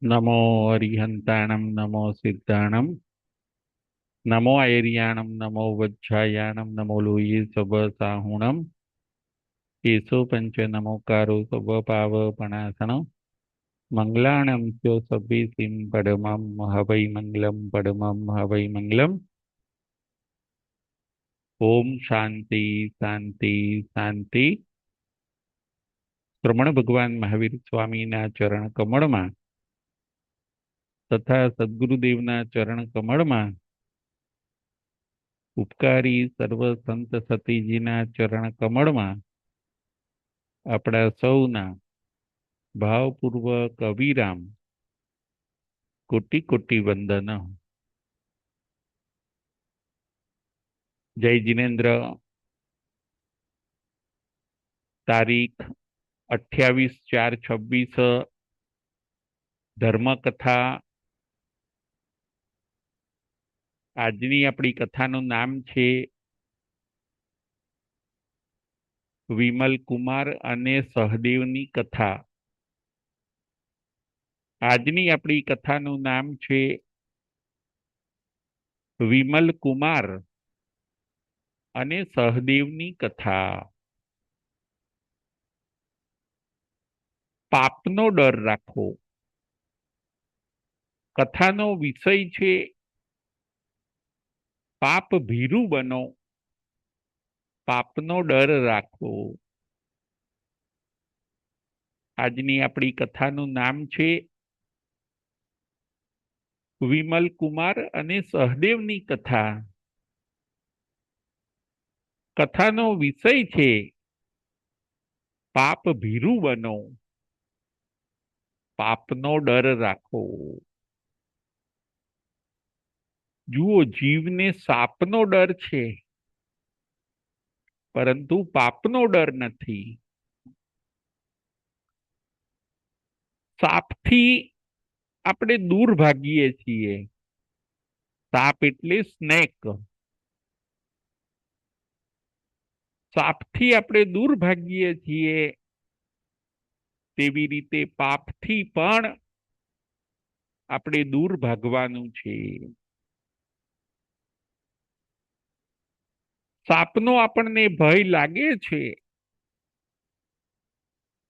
नमो अरिहंताणं नमो सिद्धाणं नमो ऐर्याणं नमो वज्झायाणं नमो लूयि सबसाहुणं येषु पंच नमोकारो सबपावपणासनं मंगलाणं च सभ्यसिं पदमं हवै मंगलं पदमं हवै मंगलम्। ओम शांति शांति शांति। श्रमण भगवान महावीर स्वामीना चरण कमळમાં તથા સદગુરુદેવના ચરણ કમળમાં ઉપકારી સર્વ સંત સતીજીના ચરણ કમળમાં આપણા સૌના ભાવપૂર્વક અવિરામ કોટી કોટી વંદન। જય જીનેન્દ્ર। તારીખ 28/4/26 ધર્મકથા। આજની આપણી કથાનું નામ છે વિમલ કુમાર અને સહદેવની કથા। આજની આપણી કથાનું નામ છે વિમલ કુમાર અને સહદેવની કથા। પાપનો ડર રાખો। કથાનો વિષય છે પાપ ભીરુ બનો, પાપનો ડર રાખો। આજની આપણી કથાનું નામ છે વિમલ કુમાર અને સહદેવની કથા। કથાનો વિષય છે પાપ ભીરુ બનો, પાપનો ડર રાખો। જુઓ, જીવને સાપનો ડર છે પરંતુ પાપનો ડર નથી। સાપથી આપણે દૂર ભાગીએ છીએ। સાપ એટલે સ્નેક। સાપથી આપણે દૂર ભાગીએ છીએ તેવી રીતે પાપથી પણ આપણે દૂર ભાગવાનું છે। સાપનો આપણને ભય લાગે છે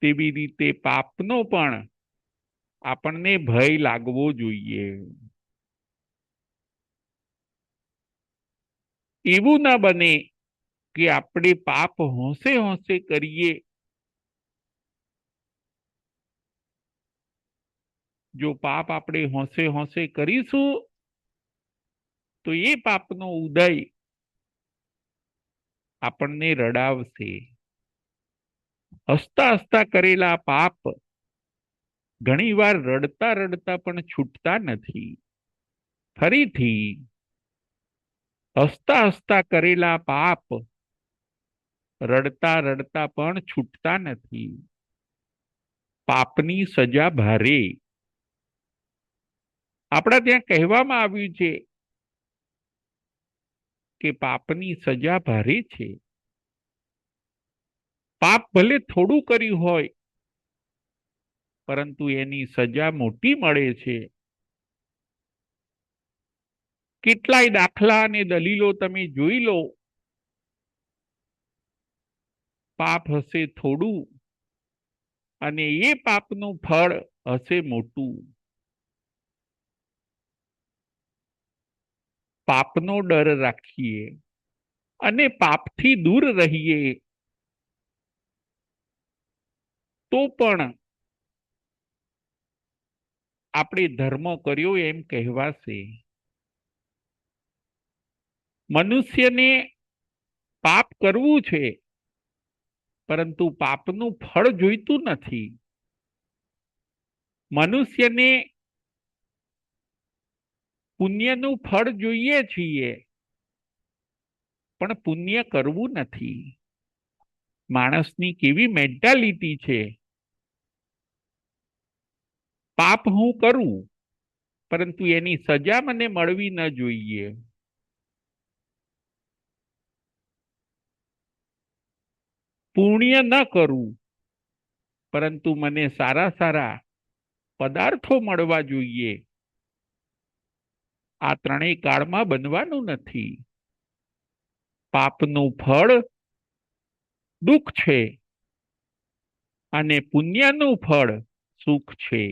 તેવી રીતે પાપનો પણ આપણને ભય લાગવો જોઈએ। એવું ના બને કે આપણે પાપ હોંશે હોંશે કરીએ। જો પાપ આપણે હોંશે હોંશે કરીશું તો એ પાપનો ઉદય આપણને રડાવશે। હસતા હસતા કરેલા પાપ ઘણીવાર રડતા રડતા પણ છૂટતા નથી। ફરીથી હસતા હસતા કરેલા પાપ રડતા રડતા પણ છૂટતા નથી। પાપની સજા ભારે। આપણા ત્યાં કહેવામાં આવ્યું છે કે પાપની સજા ભારે છે। પાપ ભલે થોડું કર્યું હોય પરંતુ એની સજા મોટી મળે છે। કેટલાય દાખલા અને દલીલો તમે જોઈ લો। પાપ હશે થોડું અને એ પાપનું ફળ હશે મોટું। પાપનો ડર રાખીએ અને પાપથી દૂર રહીએ તો પણ આપણે ધર્મ કર્યો એમ કહેવાશે। મનુષ્યને પાપ કરવું છે પરંતુ પાપનું ફળ જોઈતું નથી। મનુષ્યને પુણ્યનું ફળ જોઈએ છીએ પણ પુણ્ય કરવું નથી। માણસની કેવી મેન્ટાલિટી છે, પાપ હું કરું પરંતુ એની સજા મને મળવી ન જોઈએ। પુણ્ય ન કરું પરંતુ મને સારા સારા પદાર્થો મળવા જોઈએ. આ ત્રણેય કાળમાં બનવાનું નથી. પાપનું ફળ દુઃખ છે અને પુણ્યનું ફળ સુખ છે.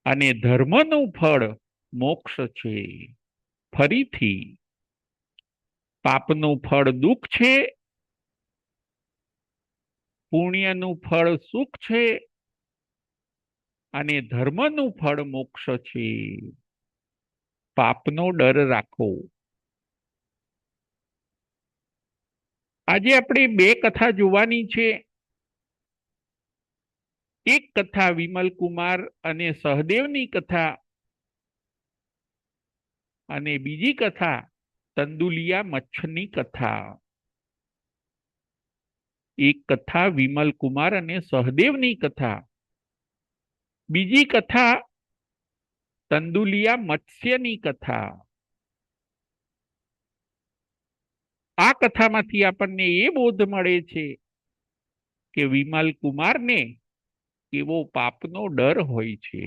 અને ધર્મનું ફળ મોક્ષ છે. ફરીથી, પાપનું ફળ દુઃખ છે, પુણ્યનું ફળ સુખ છે અને ધર્મનું ફળ મોક્ષ છે. પાપનો ડર રાખો. આજે આપણે બે કથા જોવાની છે. એક કથા વિમલ કુમાર અને સહદેવની કથા અને બીજી કથા તંદુલિયા મચ્છની કથા. એક કથા વિમલ કુમાર અને સહદેવની કથા, બીજી કથા તંદુલિયા મત્સ્યની કથા. આ કથામાંથી આપણને એ બોધ મળે છે કે વિમલ કુમારને કેવો પાપનો ડર હોય છે.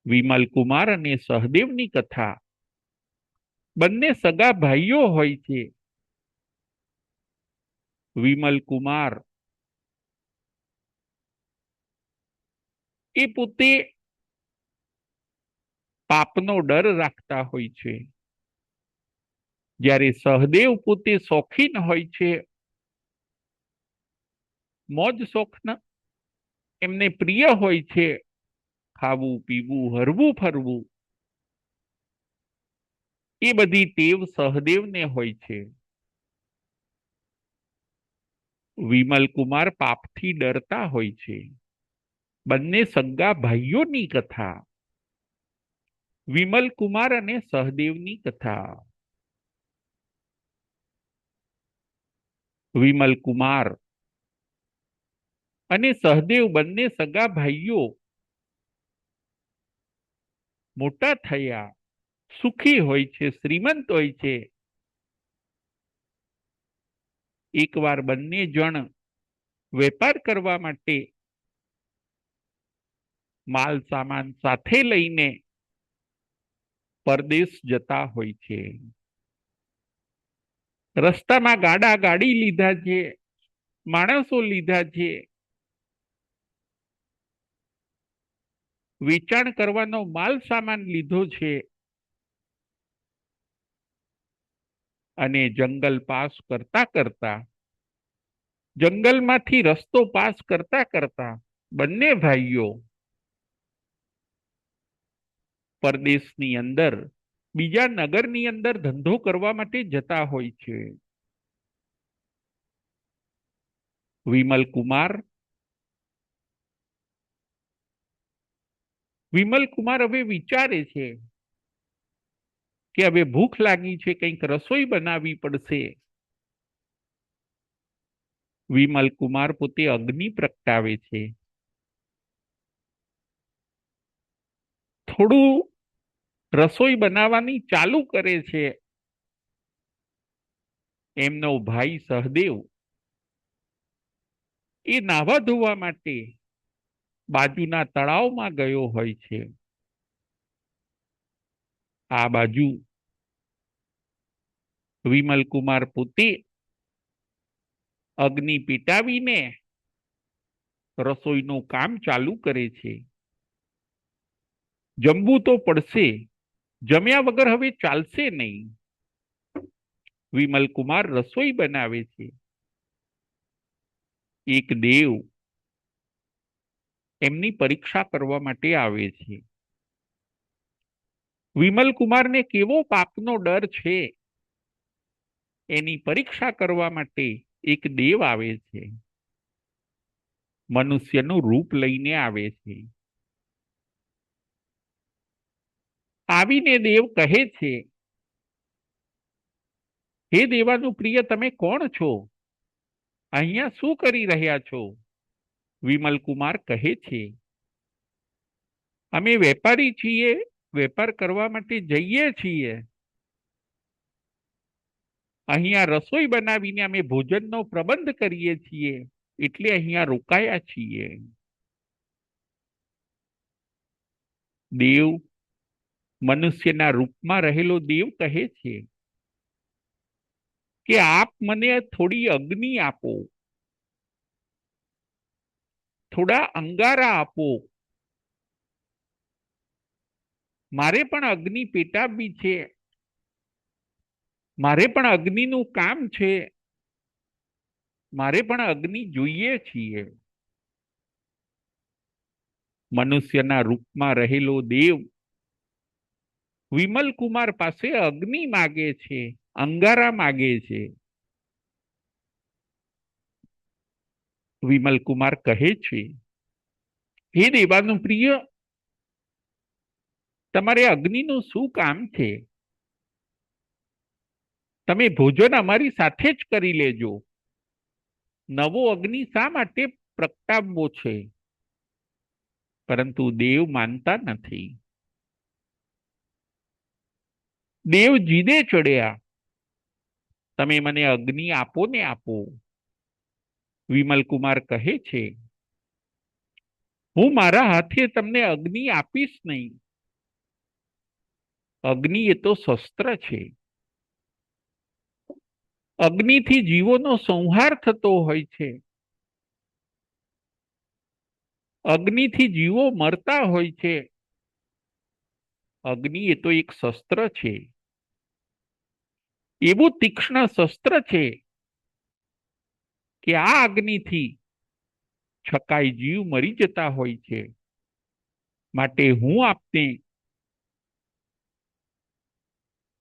વિમલ કુમાર અને સહદેવની કથા બંને સગા ભાઈઓ હોય છે. વિમલ કુમાર એ પોતે પાપનો ડર રાખતા હોય છે, જ્યારે સહદેવ પોતે શોખીન હોય છે. મોજ શોખના એમને પ્રિય હોય છે. ખાવું પીવું હરવું ફરવું એ બધી ટેવ સહદેવને હોય છે. વિમલ કુમાર પાપથી ડરતા હોય છે. બંને સગા ભાઈઓની કથા. વિમલ કુમાર અને સહદેવની કથા. વિમલ કુમાર અને સહદેવ બંને સગા ભાઈઓ મોટા થયા, સુખી હોય છે, શ્રીમંત હોય છે. એકવાર બંને જણ વેપાર કરવા માટે માલ સામાન સાથે લઈને પરદેશ જતા હોય છે. રસ્તામાં ગાડા ગાડી લીધા છે, માણસો લીધા છે. વેચાણ કરવાનો માલ સામાન લીધો છે અને જંગલ પાસ કરતા કરતા, જંગલમાંથી રસ્તો પાસ કરતા કરતા બંને ભાઈઓ પરદેશની અંદર બીજા નગરની અંદર ધંધો કરવા માટે જતા હોય છે. વિમલ કુમાર હવે વિચારે છે કે હવે ભૂખ લાગી છે, કંઈક રસોઈ બનાવવી પડશે. વિમલ કુમાર પોતે અગ્નિ પ્રગટાવે છે. થોડું રસોઈ બનાવવાની ચાલુ કરે છે. એમનો ભાઈ સહદેવ એ નાહવા ધોવા માટે બાજુના તળાવમાં ગયો હોય છે. આ બાજુ વિમલ કુમાર પોતે અગ્નિ પેટાવીને રસોઈનું કામ ચાલુ કરે છે. જમવું તો પડશે, જમ્યા વગર હવે ચાલશે નહીં. વિમલ કુમાર રસોઈ બનાવે છે. એક દેવ એમની પરીક્ષા કરવા માટે આવે છે. વિમલ કુમારને કેવો પાપનો ડર છે એની પરીક્ષા કરવા માટે એક દેવ આવે છે. મનુષ્યનું રૂપ લઈને આવે છે. આવીને દેવ કહે છે, હે દેવાનું પ્રિય, તમે કોણ છો? અહીંયા શું કરી રહ્યા છો? વિમલ કુમાર કહે છે, અમે વેપારી છીએ, વેપાર કરવા માટે જઈએ છીએ. અહીંયા રસોઈ બનાવીને અમે ભોજનનો પ્રબંધ કરીએ છીએ, એટલે અહીંયા રોકાયા છીએ. દેવ, મનુષ્યના રૂપમાં રહેલો દેવ કહે છે કે આપ મને થોડી અગ્નિ આપો, થોડા અંગારા આપો. મારે પણ અગ્નિ પેટાવવી છે, મારે પણ અગ્નિનું કામ છે, મારે પણ અગ્નિ જોઈએ છીએ. મનુષ્યના રૂપમાં રહેલો દેવ વિમલ કુમાર પાસે અગ્નિ માગે છે, અંગારા માગે છે. વિમલ કુમાર કહે છે, હે દેવાનું પ્રિય, તમારે અગ્નિનું શું કામ છે? તમે ભોજન અમારી સાથે જ કરી લેજો. નવો અગ્નિ શા માટે પ્રગટાવવો છે? પરંતુ દેવ માનતા નથી. દેવ જીદે ચડ્યા, તમે મને અગ્નિ આપો ને આપો. વિમલ કુમાર કહે છે, હું મારા હાથે તમને અગ્નિ આપીશ નહીં. અગ્નિ એ તો શસ્ત્ર છે. અગ્નિથી જીવોનો સંહાર થતો હોય છે. અગ્નિથી જીવો મરતા હોય છે. અગ્નિ એ તો એક શસ્ત્ર છે. એવું તીક્ષ્ણ શસ્ત્ર છે કે આ અગ્નિથી છકાઈ જીવ મરી જતા હોય છે. માટે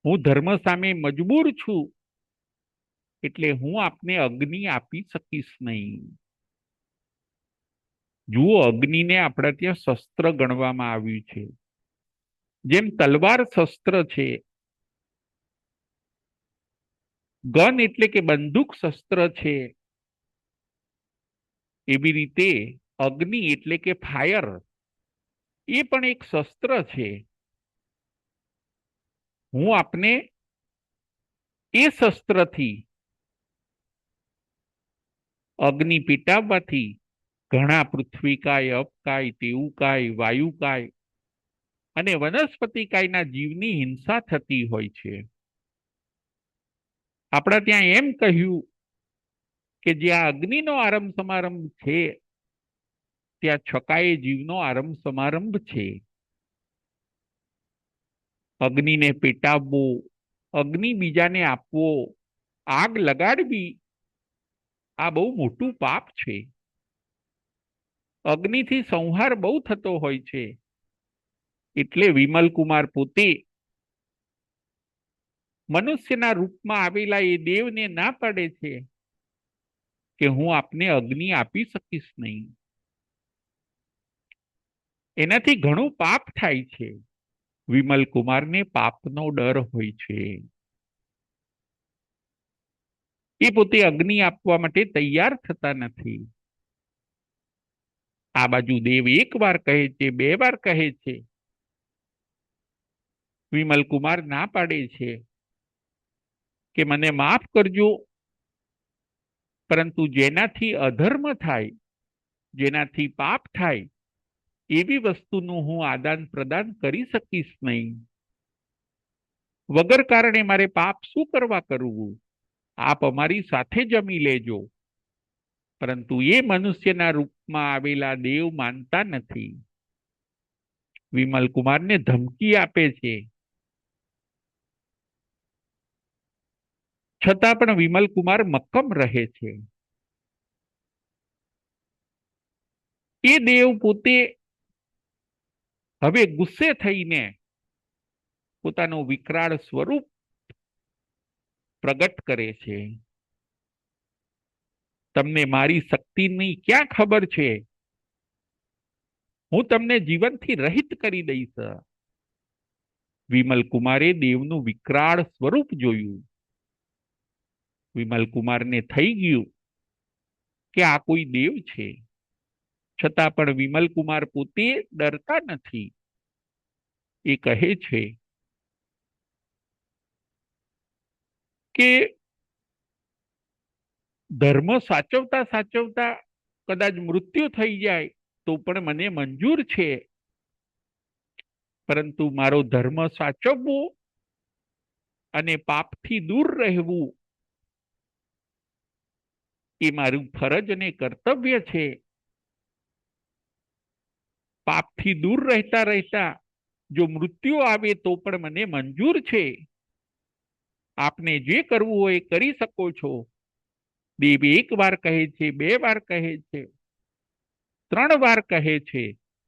હું ધર્મ સામે મજબૂર છું, એટલે હું આપને અગ્નિ આપી શકીશ નહીં. જુઓ, અગ્નિને આપણા ત્યાં શસ્ત્ર ગણવામાં આવ્યું છે. જેમ તલવાર શસ્ત્ર છે, ગન એટલે કે બંદૂક શસ્ત્ર છે, એવી રીતે અગ્નિ એટલે કે ફાયર એ પણ એક શસ્ત્ર છે. હું આપને એ શસ્ત્રથી અગ્નિ પેટાવવાથી ઘણા પૃથ્વીકાય, અપકાય, તેવુકાય, વાયુકાય અને વનસ્પતિકાયના જીવની હિંસા થતી હોય છે. આપણા ત્યાં એમ કહ્યું કે જ્યાં અગ્નિનો આરંભ સમારંભ છે, ત્યાં છકાય જીવનો આરંભ સમારંભ છે. અગ્નિને પેટાવવો, અગ્નિ બીજાને આપવો, આગ લગાડવી, આ બહુ મોટું પાપ છે. અગ્નિથી સંહાર બહુ થતો હોય છે. એટલે વિમલ કુમાર પોતે મનુષ્યના રૂપમાં આવેલા એ દેવને ના પાડે છે કે હું આપને અગ્નિ આપી શકીશ નહીં. એનાથી ઘણું પાપ થાય છે. વિમલ કુમારને પાપનો ડર હોય છે. એ પોતે અગ્નિ આપવા માટે તૈયાર થતા નથી. આ બાજુ દેવ એક વાર કહે છે, બે વાર કહે છે. વિમલ કુમાર ના પાડે છે કે મને માફ કરજો, પરંતુ જેનાથી અધર્મ થાય, જેનાથી પાપ થાય, એવી વસ્તુનું હું આદાન પ્રદાન કરી શકીશ નહીં. વગર કારણે મારે પાપ શું કરવા કરવું? આપ અમારી સાથે જમી લેજો. પરંતુ એ મનુષ્યના રૂપમાં આવેલા દેવ માનતા નથી. વિમલ કુમારને ધમકી આપે છે. છતાં પણ વિમલ કુમાર મક્કમ રહે છે. એ દેવ પોતે હવે ગુસ્સે થઈને પોતાનું વિકરાળ સ્વરૂપ પ્રગટ કરે છે. તમને મારી શક્તિની ક્યાં ખબર છે? હું તમને જીવનથી રહિત કરી દઈશ. વિમલ કુમારે દેવનું વિકરાળ સ્વરૂપ જોયું. વિમલ કુમારને થઈ ગયું કે આ કોઈ દેવ છે. છતાં પણ વિમલ કુમાર પોતે ડરતા નથી. એ કહે છે કે ધર્મ સાચવતા સાચવતા કદાચ મૃત્યુ થઈ જાય તો પણ મને મંજૂર છે, પરંતુ મારો ધર્મ સાચવવો અને પાપથી દૂર રહેવું એ મારું ફરજ અને કર્તવ્ય છે. પાપથી દૂર રહેતા રહેતા જો મૃત્યુ આવે તો પણ મને મંજૂર છે. આપને જે કરવું હોય એ કરી શકો છો. દેવ એક વાર કહે છે, 2 વાર કહે છે, 3 વાર કહે છે,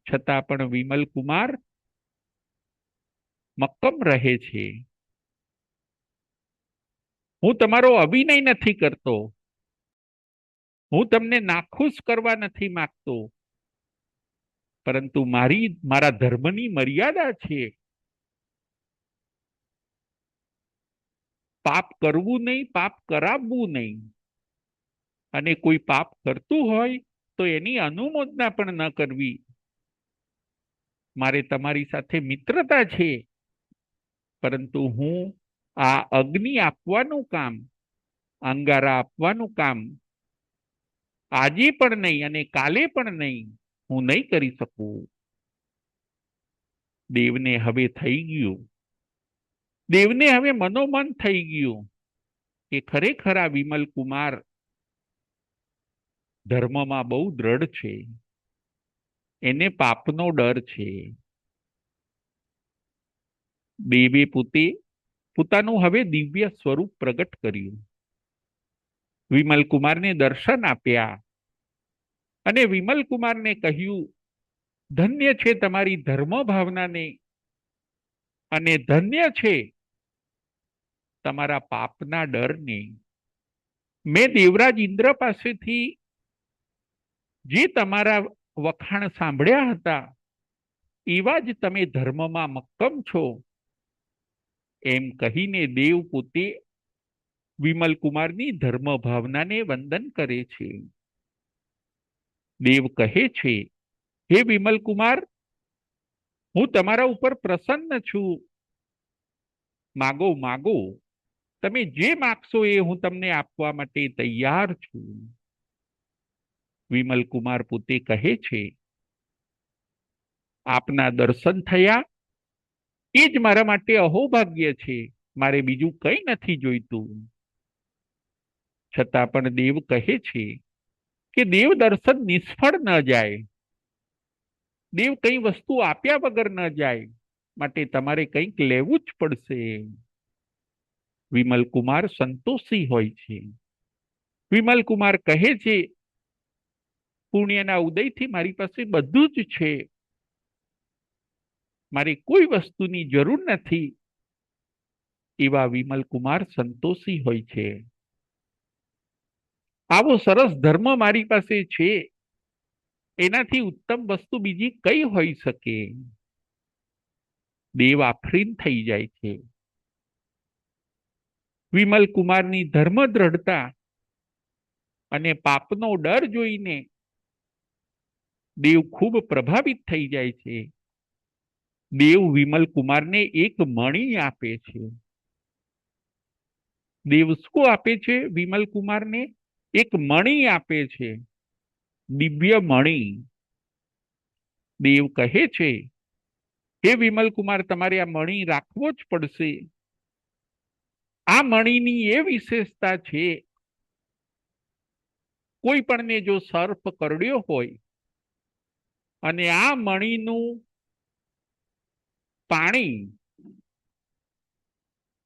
છતાં પણ વિમલ કુમાર મક્કમ રહે છે. હું તમારો અભિનય નથી કરતો, હું તમને નાખુશ કરવા નથી માંગતો, પરંતુ મારા ધર્મની મર્યાદા છે. પાપ કરવું નહીં, પાપ કરાવવું નહીં, અને કોઈ પાપ કરતું હોય તો એની અનુમોદના પણ ન કરવી. મારે તમારી સાથે મિત્રતા છે, પરંતુ હું આ અગ્નિ આપવાનું કામ, અંગારા આપવાનું કામ આજે પણ નહીં અને કાલે પણ નહીં, હું નહીં કરી શકું. દેવને હવે થઈ ગયું, દેવને હવે મનોમન થઈ ગયું કે ખરેખર આ વિમલ કુમાર ધર્મમાં બહુ દ્રઢ છે, એને પાપનો ડર છે. દેવે પોતાનું હવે દિવ્ય સ્વરૂપ પ્રગટ કર્યું, વિમલ કુમારને દર્શન આપ્યા અને વિમલ કુમારને કહ્યું, ધન્ય છે તમારી ધર્મ ભાવનાને અને ધન્ય છે તમારા પાપના ડરને. મેં દેવરાજ ઇન્દ્ર પાસેથી જે તમારા વખાણ સાંભળ્યા હતા એવા જ તમે ધર્મમાં મક્કમ છો, એમ કહીને દેવ પોતે વિમલ કુમારની ધર્મ ભાવનાને વંદન કરે છે. દેવ કહે છે, હે વિમલ કુમાર, હું તમારા ઉપર પ્રસન્ન છું. માગો માગો, તમે જે માગશો એ હું તમને આપવા માટે તૈયાર છું. વિમલ કુમાર પોતે કહે છે, આપના દર્શન થયા એ જ મારા માટે અહોભાગ્ય છે, મારે બીજું કંઈ નથી જોઈતું. છતાં પણ દેવ કહે છે કે દેવ દર્શન નિષ્ફળ ન જાય, દેવ કઈ વસ્તુ આપ્યા વગર ન જાય, માટે તમારે કંઈક લેવું જ પડશે. વિમલ કુમાર સંતોષી હોય છે. વિમલ કુમાર કહે છે, પુણ્યના ઉદયથી મારી પાસે બધું જ છે, મારી કોઈ વસ્તુની જરૂર નથી. એવા વિમલ કુમાર સંતોષી હોય છે. આવો સરસ ધર્મ મારી પાસે છે, એનાથી ઉત્તમ વસ્તુ બીજી કઈ હોઈ શકે. દેવ આફરીન થઈ જાય છે. વિમલ કુમારની ધર્મ દ્રઢતા અને પાપનો ડર જોઈને દેવ ખૂબ પ્રભાવિત થઈ જાય છે. દેવ વિમલ કુમારને એક મણી આપે છે. દેવ શું આપે છે? વિમલ કુમારને એક મણી આપે છે, દિવ્ય મણી. દેવ કહે છે, હે વિમલ કુમાર, તમારે આ મણી રાખવો જ પડશે. આ મણીની એ વિશેષતા છે, કોઈ પણને જો સર્પ કરડ્યો હોય અને આ મણીનું પાણી,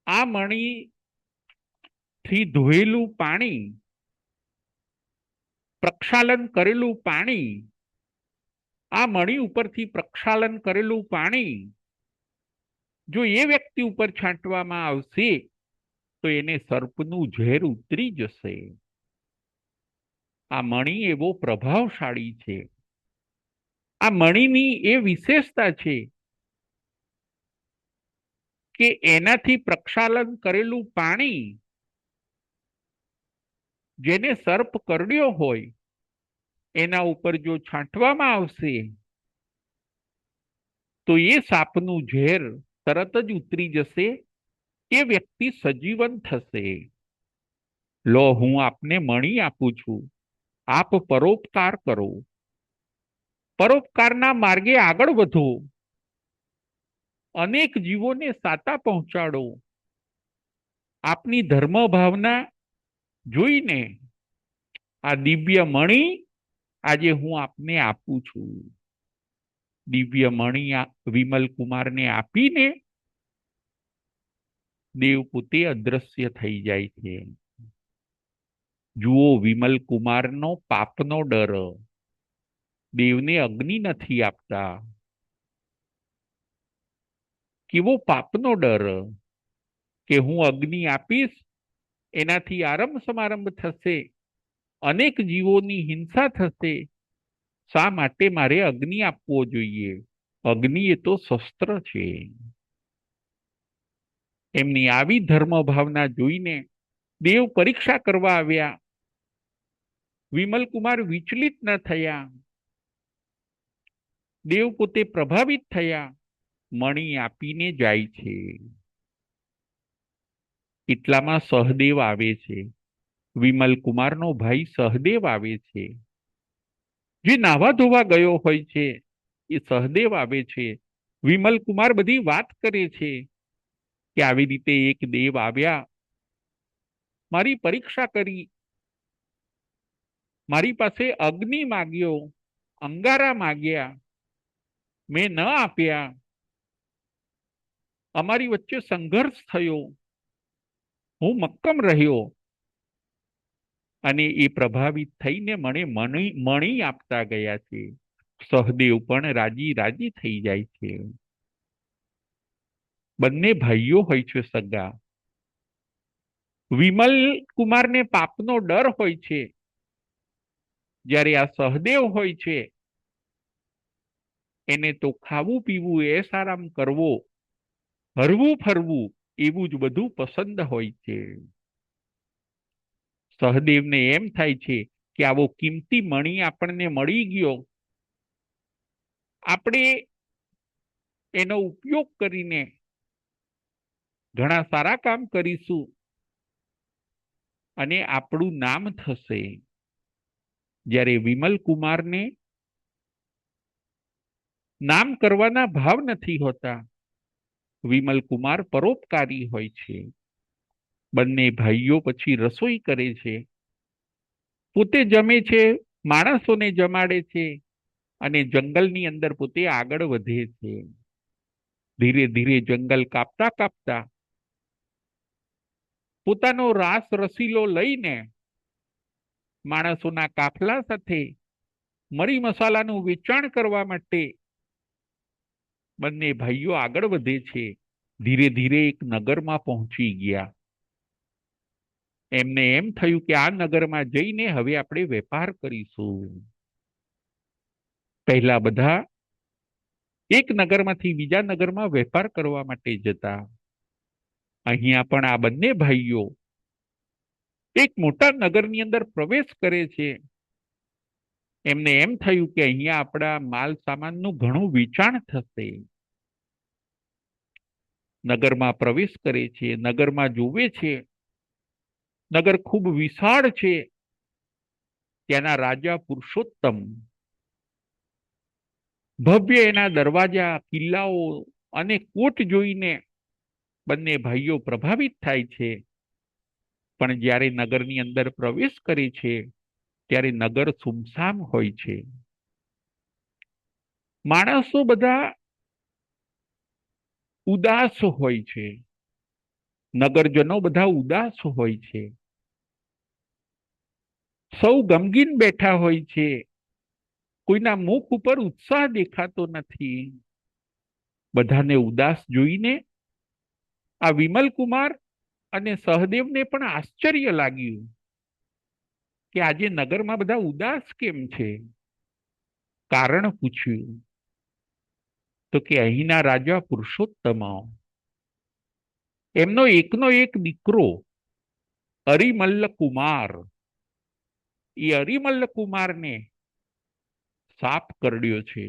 આ મણીથી ધોયેલું પાણી, પ્રક્ષાલન કરેલું પાણી, આ મણી ઉપરથી પ્રક્ષાલન કરેલું પાણી જો એ વ્યક્તિ ઉપર છાંટવામાં આવશે તો એને સર્પનું ઝેર ઉતરી જશે. આ મણી એવો પ્રભાવશાળી છે. આ મણીની એ વિશેષતા છે કે એનાથી પ્રક્ષાલન કરેલું પાણી જેને સર્પ કરડ્યો હોય એના ઉપર જો છાંટવામાં આવશે તો એ સાપનું ઝેર તરત જ ઉતરી જશે, એ વ્યક્તિ સજીવન થશે. લો હું આપને મણી આપું છું, આપ પરોપકાર કરો, પરોપકારના માર્ગે આગળ વધો, અનેક જીવોને સાતા પહોંચાડો. આપની ધર્મ ભાવના જોઈને આ દિવ્ય મણી આજે હું આપને આપું છું. દિવ્ય મણી વિમલ કુમારને આપીને દેવ પોતે અદ્રશ્ય થઈ જાય છે. જુઓ વિમલ કુમારનો પાપનો ડર, દેવને અગ્નિ નથી આપતા. કેવો પાપનો ડર કે હું અગ્નિ આપીશ એનાથી આરંભ સમારંભ થશે, અનેક જીવોની હિંસા થશે, શા માટે મારે અગ્નિ આપવો જોઈએ? અગ્નિ એ તો શસ્ત્ર છે. એમની આવી ધર્મ ભાવના જોઈને દેવ પરીક્ષા કરવા આવ્યા. વિમલકુમાર વિચલિત ન થયા, દેવ પોતે પ્રભાવિત થયા, મણી આપીને જાય છે. એટલામાં સહદેવ આવે છે. વિમલકુમારનો ભાઈ સહદેવ આવે છે. જે નાવા ધોવા ગયો હોય છે એ સહદેવ આવે છે. વિમલકુમાર બધી વાત કરે છે કે આવી રીતે એક દેવ આવ્યા, મારી પરીક્ષા કરી, મારી પાસે અગ્નિ માગ્યો, અંગારા માગ્યા, મેં ન આપ્યા, અમારી વચ્ચે સંઘર્ષ થયો, હું મક્કમ રહ્યો અને એ પ્રભાવિત થઈને મને મણી આપતા ગયા છે. સહદેવ પણ રાજી રાજી થઈ જાય છે. બંને ભાઈઓ હોય છે સગા. વિમલ કુમારને પાપનો ડર હોય છે, જ્યારે આ સહદેવ હોય છે એને તો ખાવું પીવું, એશ આરામ કરવો, હરવું ફરવું એવું જ બધું પસંદ હોય છે. સહદેવને એમ થાય છે કે આવો કિંમતી મણી આપણને મળી ગયો, આપણે એનો ઉપયોગ કરીને ઘણા સારા કામ કરીશું અને આપણું નામ થશે. જ્યારે વિમલ કુમારને નામ કરવાના ભાવ નથી હોતા. વિમલ કુમાર પરોપકારી હોય છે. બંને ભાઈઓ પછી રસોઈ કરે છે, પોતે જમે છે, માણસોને જમાડે છે અને જંગલની અંદર પોતે આગળ વધે છે. ધીરે ધીરે જંગલ કાપતા કાપતા પોતાનો રાસ રસીલો લઈને માણસોના કાફલા સાથે મરી મસાલાનું વેચાણ કરવા માટે બંને ભાઈઓ આગળ વધે છે. ધીરે ધીરે એક નગરમાં પહોંચી ગયા. એમને એમ થયું કે આ નગરમાં જઈને હવે આપણે વેપાર કરીશું. પહેલા બધા એક નગરમાંથી બીજા નગરમાં વેપાર કરવા માટે જતા. અહીંયા પણ આ બંને ભાઈઓ એક મોટા નગરની અંદર પ્રવેશ કરે છે. એમને એમ થયું કે અહીંયા આપણા માલ સામાનનું ઘણું વેચાણ થશે. નગરમાં પ્રવેશ કરે છે. નગરમાં જોવે છે, નગર ખૂબ વિશાળ છે. ત્યાંના રાજા પુરુષોત્તમ, ભવ્ય એના દરવાજા, કિલ્લાઓ અને કોટ જોઈને બંને ભાઈઓ પ્રભાવિત થાય છે. પણ જ્યારે નગરની અંદર પ્રવેશ કરે છે ત્યારે નગર સુમસામ હોય છે. માણસો બધા ઉદાસ હોય છે, નગરજનો બધા ઉદાસ હોય છે, સૌ ગમગીન બેઠા હોય છે. કોઈના મુખ ઉપર ઉત્સાહ દેખાતો નથી. બધાને ઉદાસ જોઈને આ વિમલ કુમાર અને સહદેવને પણ આશ્ચર્ય લાગ્યું કે આજે નગરમાં બધા ઉદાસ કેમ છે. કારણ પૂછ્યું તો કે અહીંના રાજા પુરુષોત્તમ, એમનો એકનો એક દીકરો અરિમલ્લ કુમાર, એ અરિમલ્લ કુમારને સાપ કરડ્યો છે.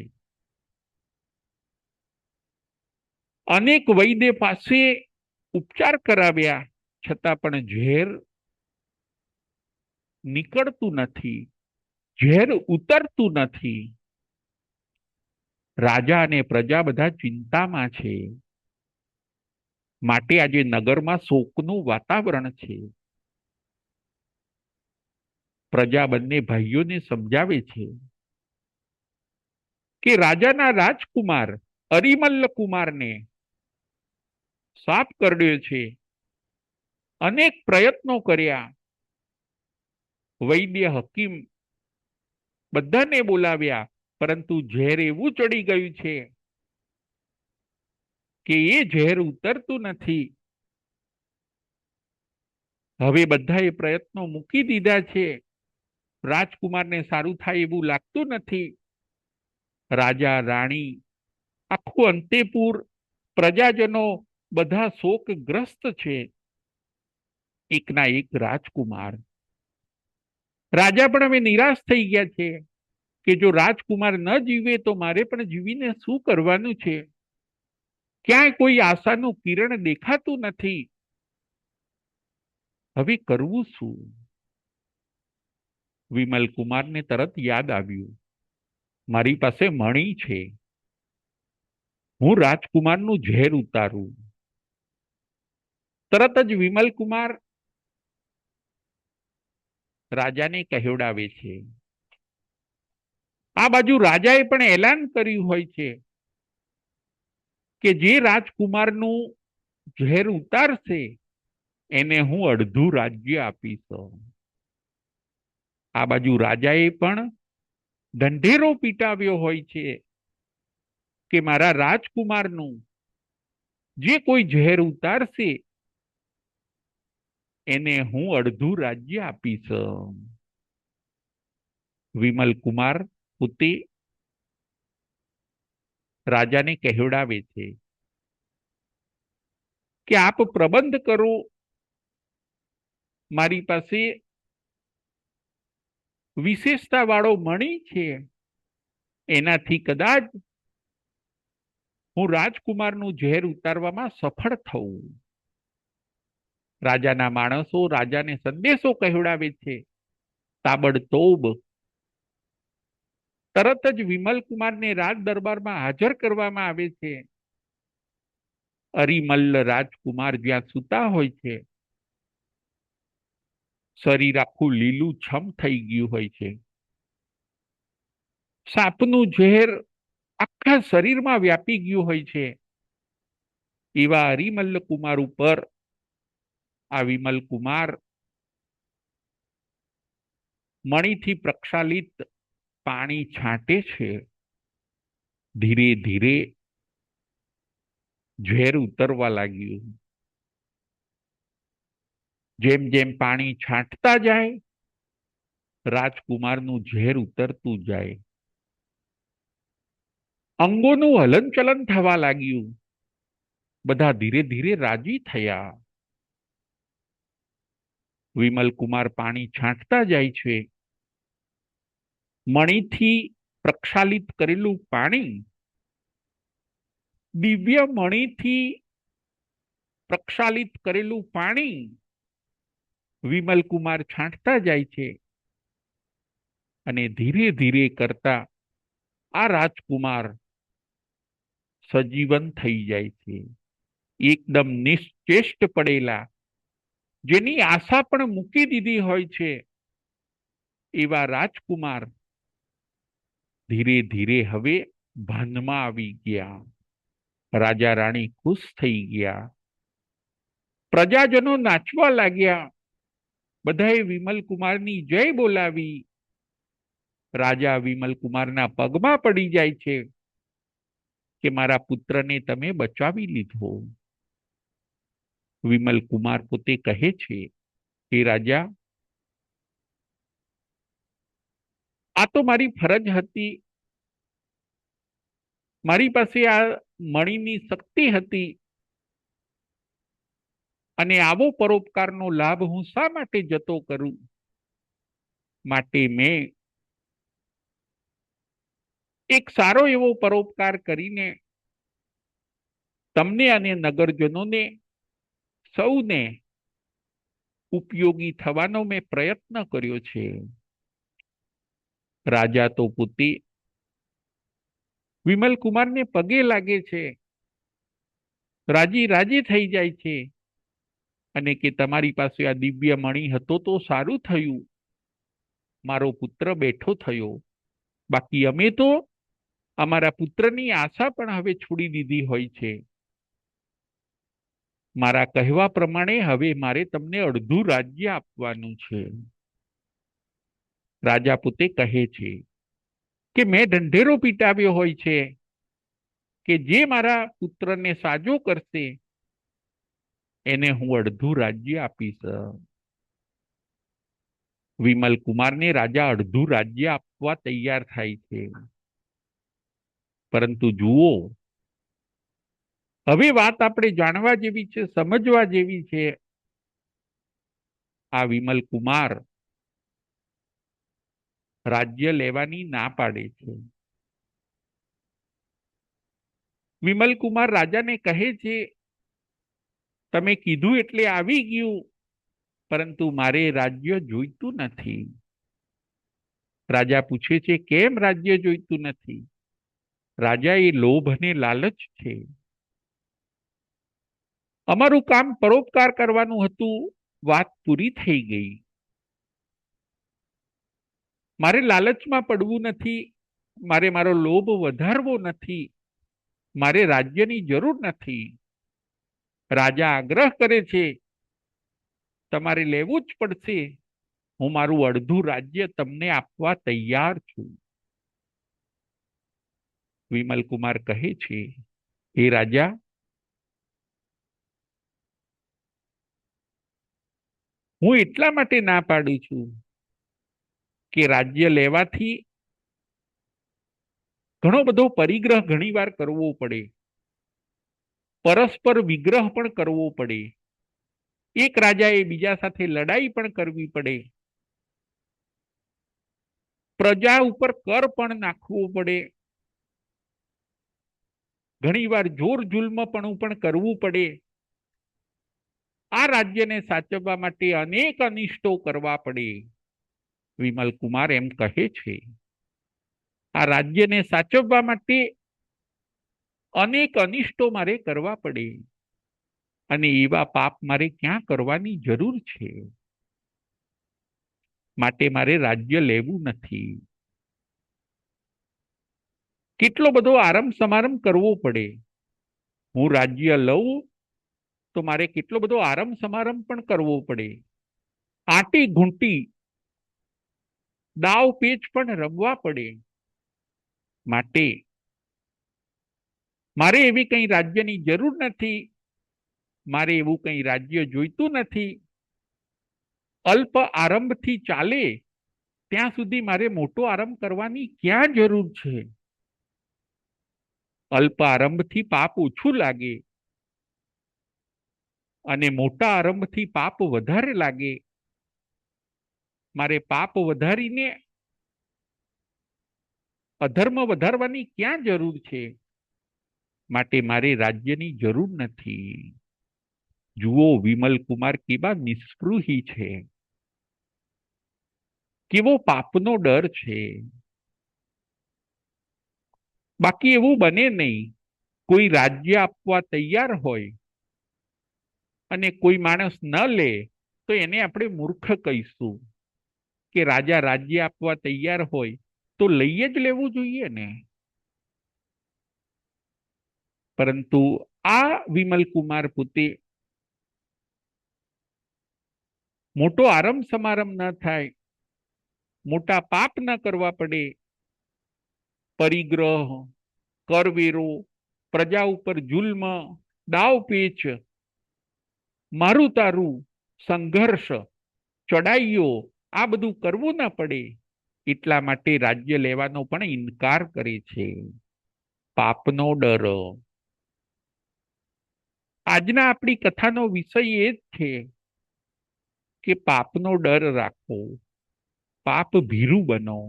અનેક વૈદ્ય પાસે ઉપચાર કરાવ્યા છતાં પણ ઝેર નીકળતું નથી, ઝેર ઉતરતું નથી. રાજા અને પ્રજા બધા ચિંતામાં છે. માટે આજે નગરમાં શોકનું વાતાવરણ છે. પ્રજા બંને ભાઈઓને સમજાવે છે કે રાજાના રાજકુમાર અરિમલ્લ કુમારને સાપ કરડ્યો છે. અનેક પ્રયત્નો કર્યા, વૈદ્ય હકીમ બધાને બોલાવ્યા, પરંતુ ઝેર એવું ચડી ગયું છે કે એ ઝેર ઉતરતું નથી. હવે બધાએ પ્રયત્નો મૂકી દીધા છે. રાજકુમારને સારું થાય એવું લાગતું નથી. રાજા રાણી, આખું અંતેપુર, પ્રજાજનો બધા શોકગ્રસ્ત છે. એકના એક રાજકુમાર. રાજા પણ હવે નિરાશ થઈ ગયા છે કે જો રાજકુમાર ન જીવે તો મારે પણ જીવીને શું કરવાનું છે. ક્યાંય કોઈ આશાનું કિરણ દેખાતું નથી. હવે કરવું શું? વિમલ કુમારને તરત યાદ આવ્યું, મારી પાસે મણી છે, હું રાજકુમારનું ઝેર ઉતારું. તરત જ વિમલ કુમાર રાજાને કહેવડાવે છે. આ બાજુ રાજાએ પણ એલાન કર્યું હોય છે કે જે રાજકુમારનું ઝેર ઉતારશે એને હું અડધું રાજ્ય આપીશ. આ બાજુ રાજાએ પણ ઢંઢેરો પીટાવ્યો હોય છે કે મારા રાજકુમારનું જે કોઈ ઝેર ઉતારશે એને હું અડધું રાજ્ય આપીશ. વિમલ કુમાર પોતે રાજાને કહેવડાવે છે કે આપ પ્રબંધ કરો, મારી પાસે વિશેષતા વાળો મણી છે, એનાથી કદાચ હું રાજકુમારનું ઝેર ઉતારવામાં સફળ થઉં. રાજાના માણસો રાજાને સંદેશો કહેવડાવે છે. તાબડતોબ તરત જ વિમલ કુમારને રાજ દરબારમાં હાજર કરવામાં આવે છે. અરિમલ્લ રાજકુમાર જ્યાં સૂતા હોય છે, શરીર આખું લીલું છમ થઈ ગયું હોય છે. સાપનું ઝેર આખા શરીરમાં વ્યાપી ગયું હોય છે. એવા અરિમલ્લ કુમાર ઉપર આ વિમલ કુમાર મણીથી પ્રક્ષાલિત પાણી છાંટે છે. ધીરે ધીરે ઝેર ઉતરવા લાગ્યું. જેમ જેમ પાણી છાંટતા જાય, રાજકુમારનું ઝેર ઉતરતું જાય. અંગોનું હલનચલન થવા લાગ્યું. બધા ધીરે ધીરે રાજી થયા. વિમલ કુમાર પાણી છાંટતા જાય છે. મણીથી પ્રક્ષાલિત કરેલું પાણી દિવ્ય મણીથી પ્રક્ષાલિત કરેલું પાણી વિમલ કુમાર છાંટતા જાય છે. અને ધીરે ધીરે કરતા આ રાજકુમાર સજીવન થઈ જાય છે. એકદમ નિશ્ચેષ્ટ પડેલા, જેની આશા પણ મૂકી દીધી હોય છે, એવા રાજકુમાર ધીરે ધીરે હવે ભાનમાં આવી ગયા. રાજા રાણી ખુશ થઈ ગયા. પ્રજાજનો નાચવા લાગ્યા. બધાએ વિમલ કુમારની જય બોલાવી. રાજા વિમલ કુમારના પગમાં પડી જાય છે કે મારા પુત્રને તમે બચાવી લીધો. વિમલ કુમાર પોતે કહે છે કે રાજા, આ તો મારી ફરજ હતી. મારી પાસે આ મણીની શક્તિ હતી, અને આવો પરોપકારનો લાભ હું શા માટે જતો કરું? માટે મેં એક સારો એવો પરોપકાર કરીને તમને અને નગરજનોને સૌને ઉપયોગી થવાનો મેં પ્રયત્ન કર્યો છે. રાજા તો પોતે વિમલ કુમારને પગે લાગે છે, રાજી રાજી થઈ જાય છે અને કે તમારી પાસે આ દિવ્ય મણિ હતો તો સારું થયું, મારો પુત્ર બેઠો થયો. બાકી અમે તો અમારા પુત્રની આશા પણ હવે છોડી દીધી હોય છે. મારા કહેવા પ્રમાણે હવે મારે તમને અડધું રાજ્ય આપવાનું છે. રાજા પોતે કહે છે કે મેં ઢંઢેરો પીટાવ્યો હોય છે કે જે મારા પુત્રને સાજો કરશે એને હું અડધું રાજ્ય આપીશ. વિમલ કુમારને રાજા અડધું રાજ્ય આપવા તૈયાર થાય છે. પરંતુ જુઓ, હવે વાત આપણે જાણવા જેવી છે, સમજવા જેવી છે. આ વિમલ કુમાર રાજ્ય લેવાની ના પાડે છે. વિમલ કુમાર રાજાને કહે છે, તમે કીધું એટલે આવી ગયું, પરંતુ મારે રાજ્ય જોઈતું નથી. રાજા પૂછે છે, કેમ રાજ્ય જોઈતું નથી? રાજા, એ લોભ અને લાલચ છે. અમારું કામ પરોપકાર કરવાનું હતું, વાત પૂરી થઈ ગઈ. મારે લાલચમાં પડવું નથી, મારે મારો લોભ વધારવો નથી, મારે રાજ્યની જરૂર નથી. રાજા આગ્રહ કરે છે, તમારે લેવું જ પડશે. હું મારું અડધું રાજ્ય તમને આપવા તૈયાર છું. વિમલ કુમાર કહે છે, હે રાજા, હું એટલા માટે ના પાડું છું કે રાજ્ય લેવાથી ઘણો બધો પરિગ્રહ ઘણીવાર કરવો પડે, પરસ્પર વિગ્રહ પણ કરવો પડે, એક રાજાએ બીજા સાથે લડાઈ પણ કરવી પડે, પ્રજા ઉપર કર પણ નાખવો પડે, ઘણીવાર જોર જુલ્મપણું પણ કરવું પડે. આ રાજ્યને સાચવવા માટે અનેક અનિષ્ટો કરવા પડે. વિમલ કુમાર એમ કહે છે, આ રાજ્યને સાચવવા માટે અનેક અનિષ્ટો મારે કરવા પડે અને એવા પાપ મારે ક્યાં કરવાની જરૂર છે? માટે મારે રાજ્ય લેવું નથી. કેટલો બધો આરંભ સમારંભ કરવો પડે. હું રાજ્ય લઉં તો મારે કેટલો બધો આરંભ સમારંભ પણ કરવો પડે. આંટી ઘૂંટી દાવ પેચ પણ રમવા પડે. માટે મારે એવી કઈ રાજ્યની જરૂર નથી, મારે એવું કઈ રાજ્ય જોઈતું નથી. અલ્પ આરંભથી ચાલે ત્યાં સુધી મારે મોટો આરંભ કરવાની ક્યાં જરૂર છે? અલ્પ આરંભથી પાપ ઓછું લાગે અને મોટા આરંભથી પાપ વધારે લાગે. મારે પાપ વધારીને અધર્મ વધારવાની ક્યાં જરૂર છે? માટે મારે રાજ્યની જરૂર નથી. જુઓ વિમલ કુમાર કેવા નિસ્પૃહી છે, કેવો પાપનો ડર છે. બાકી એવું બને નહીં, કોઈ રાજ્ય આપવા તૈયાર હોય અને કોઈ માણસ ન લે તો એને આપણે મૂર્ખ કહીશું. કે રાજા રાજ્ય આપવા તૈયાર હોય તો લઈ જ લેવું જોઈએ ને. પરંતુ આ વિમલ કુમાર પોતે મોટો આરંભ સમારંભ ન થાય, મોટા પાપ ન કરવા પડે, પરિગ્રહ, કરવેરો, પ્રજા ઉપર જુલ્મ, દાવપેચ, મારું તારું, સંઘર્ષ, ચડાઈઓ, આ બધું કરવું ના પડે એટલા માટે રાજ્ય લેવાનો પણ ઇનકાર કરે છે. પાપનો ડર. આજના આપણી કથાનો વિષય એ જ છે કે પાપનો ડર રાખો, પાપ ભીરુ બનો.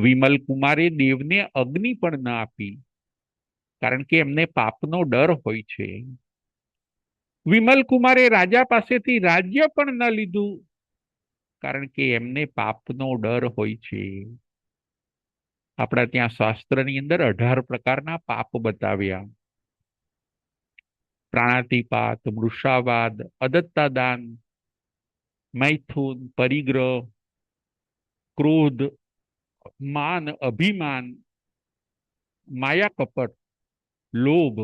વિમલ કુમારે દેવને અગ્નિ પણ ન આપી, કારણ કે એમને પાપનો ડર હોય છે. વિમલ કુમારે રાજા પાસેથી રાજ્ય પણ ન લીધું, કારણ કે એમને પાપનો ડર હોય છે. આપણા ત્યાં શાસ્ત્રની અંદર 18 પ્રકારના પાપ બતાવ્યા: પ્રાણાતિપાત, મૃષાવાદ, અદત્તાદાન, મૈથુન, પરિગ્રહ, ક્રોધ, માન, અભિમાન, માયા કપટ, લોભ,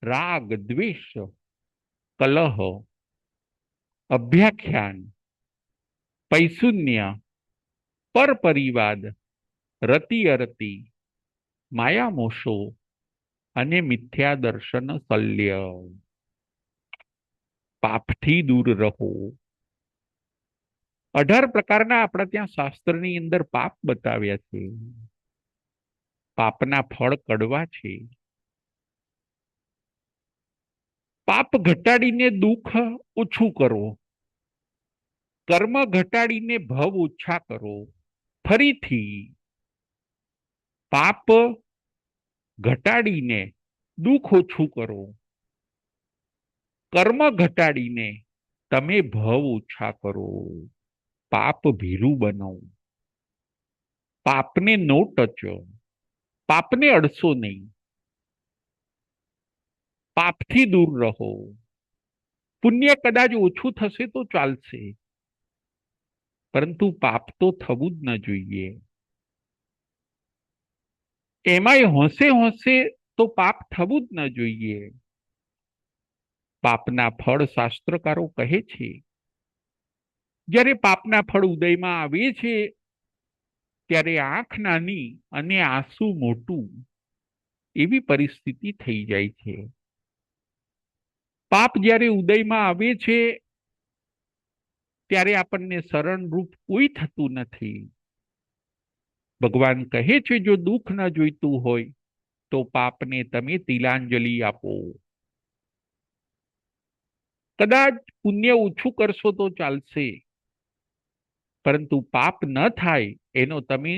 રાગ, દ્વેષ, કલહ, અભ્યાખ્યાન, પૈશુન્ય, પરપરિવાદ, રતિ અરતિ, માયામોશો અને મિથ્યા દર્શન શલ્ય. પાપથી દૂર રહો. 18 પ્રકારના આપણા ત્યાં શાસ્ત્રની અંદર પાપ બતાવ્યા છે. પાપના ફળ કડવા છે. પાપ ઘટાડીને દુઃખ ઓછું કરો, કર્મ ઘટાડીને ભવ ઓછા કરો. ફરીથી, પાપ ઘટાડીને દુઃખ ઓછું કરો, કર્મ ઘટાડીને તમે ભવ ઓછા કરો. પાપ ભીરું બનો. પાપને નો ટચો. પાપને અડશો નહીં. પાપથી દૂર રહો. પુણ્ય કદાચ ઓછું થશે તો ચાલશે, પરંતુ પાપ તો થવું જ ન જોઈએ. એમાંય હોંશે હોંશે તો પાપ થવું જ ન જોઈએ. પાપના ફળ શાસ્ત્રકારો કહે છે, જ્યારે પાપના ફળ ઉદયમાં આવે છે ત્યારે આંખ નાની અને આંસુ મોટું, એવી પરિસ્થિતિ થઈ જાય છે. પાપ જ્યારે ઉદયમાં આવે છે ત્યારે આપણને શરણરૂપ કોઈ થતું નથી. ભગવાન કહે છે, જો દુઃખ ન જોઈતું હોય તો પાપને તમે તિલાંજલિ આપો. કદાચ પુણ્ય ઓછું કરશો તો ચાલશે, પરંતુ પાપ ન થાય એનો તમે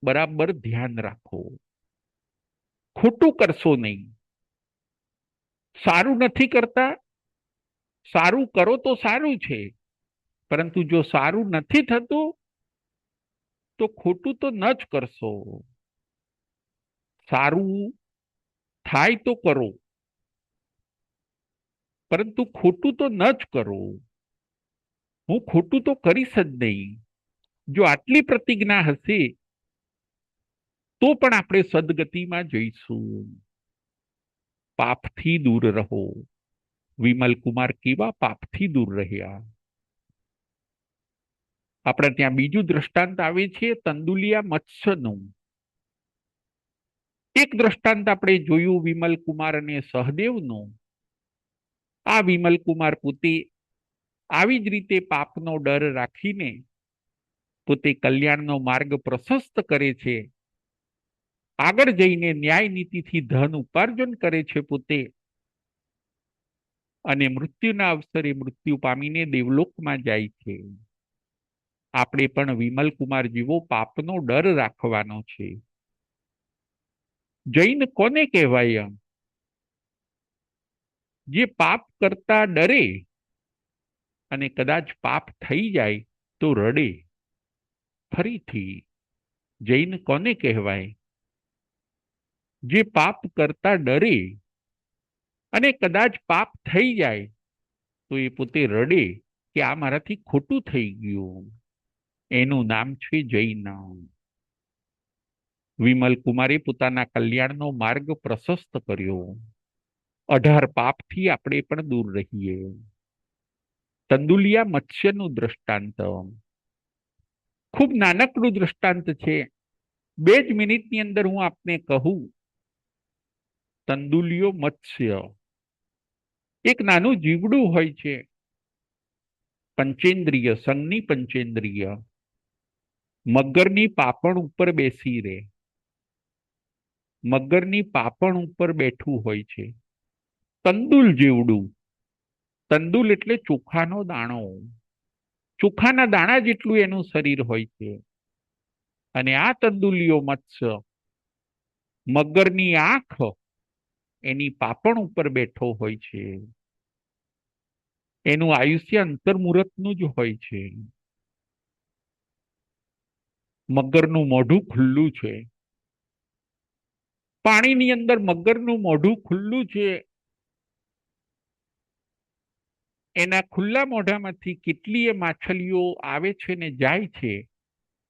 બરાબર ધ્યાન રાખો. ખોટું કરશો નહીં. સારું નથી કરતા, સારું કરો તો સારું છે, પરંતુ જો સારું નથી થતું તો ખોટું તો ન જ કરશો. સારું થાય તો કરો, પરંતુ ખોટું તો ન જ કરો. હું ખોટું તો કરીશ જ નહીં. જો આટલી પ્રતિજ્ઞા હશે તો પણ આપણે સદગતિમાં જઈશું. પાપથી દૂર રહો. વિમલ કુમાર કેવા પાપથી દૂર રહ્યા. આપણે ત્યાં બીજું દ્રષ્ટાંત આવે છે તંદુલિયા મત્સ્યનું. એક દ્રષ્ટાંત આપણે જોયું વિમલ કુમાર અને સહદેવનું. આ વિમલ કુમાર પોતે આવી જ રીતે પાપનો ડર રાખીને પોતે કલ્યાણનો માર્ગ પ્રશસ્ત કરે છે. આગળ જઈને ન્યાય નીતિથી ધન ઉપાર્જન કરે છે પોતે, અને મૃત્યુના અવસરે મૃત્યુ પામીને દેવલોકમાં જાય છે. આપણે પણ વિમલ કુમાર જેવો પાપનો ડર રાખવાનો છે. જૈન કોને કહેવાય? જે પાપ કરતા ડરે અને કદાચ પાપ થઈ જાય તો રડે. ફરીથી, જૈન કોને કહેવાય? જે પાપ કરતા ડરે અને કદાચ પાપ થઈ જાય તો એ પોતે રડે કે આ મારાથી ખોટું થઈ ગયું. એનું નામ છે જૈન. વિમલ કુમારે પોતાના કલ્યાણનો માર્ગ પ્રશસ્ત કર્યો. 18 પાપથી આપણે પણ દૂર રહીએ. તંદુલિયા મત્સ્યનું દ્રષ્ટાંત ખૂબ નાનકડું દ્રષ્ટાંત છે. 2 જ મિનિટની અંદર હું આપને કહું. તંદુલિયો મત્સ્ય એક નાનું જીવડું હોય છે, પંચેન્દ્રિય, સંઘની પંચેન્દ્રિય. મગરની પાપણ ઉપર બેસી રહે. મગરની પાપણ ઉપર બેઠું હોય છે. તંદુલ જેવડું. તંદુલ એટલે ચોખાનો દાણો. ચોખાના દાણા જેટલું એનું શરીર હોય છે. અને આ તંદુલિયો મત્સ્ય મગરની આંખ એની પાપણ ઉપર બેઠો હોય છે. એનું આયુષ્ય અંતર્મુહૂર્તનું જ હોય છે. મગરનું મોઢું ખુલ્લું છે. પાણીની અંદર મગરનું મોઢું ખુલ્લું છે. એના ખુલ્લા મોઢામાંથી કેટલીય માછલીઓ આવે છે ને જાય છે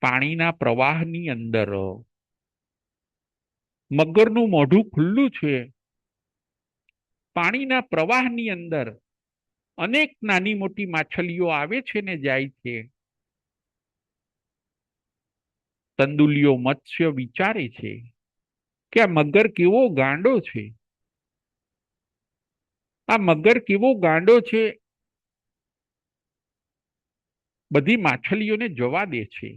પાણીના પ્રવાહની અંદર. મગરનું મોઢું ખુલ્લું છે. પાણીના પ્રવાહની અંદર અનેક નાની મોટી માછલીઓ આવે છે ને જાય છે. તંદુલિયો મત્સ્ય વિચારે છે કે આ મગર કેવો ગાંડો છે. આ મગર કેવો ગાંડો છે. બધી માછલીઓને જવા દે છે.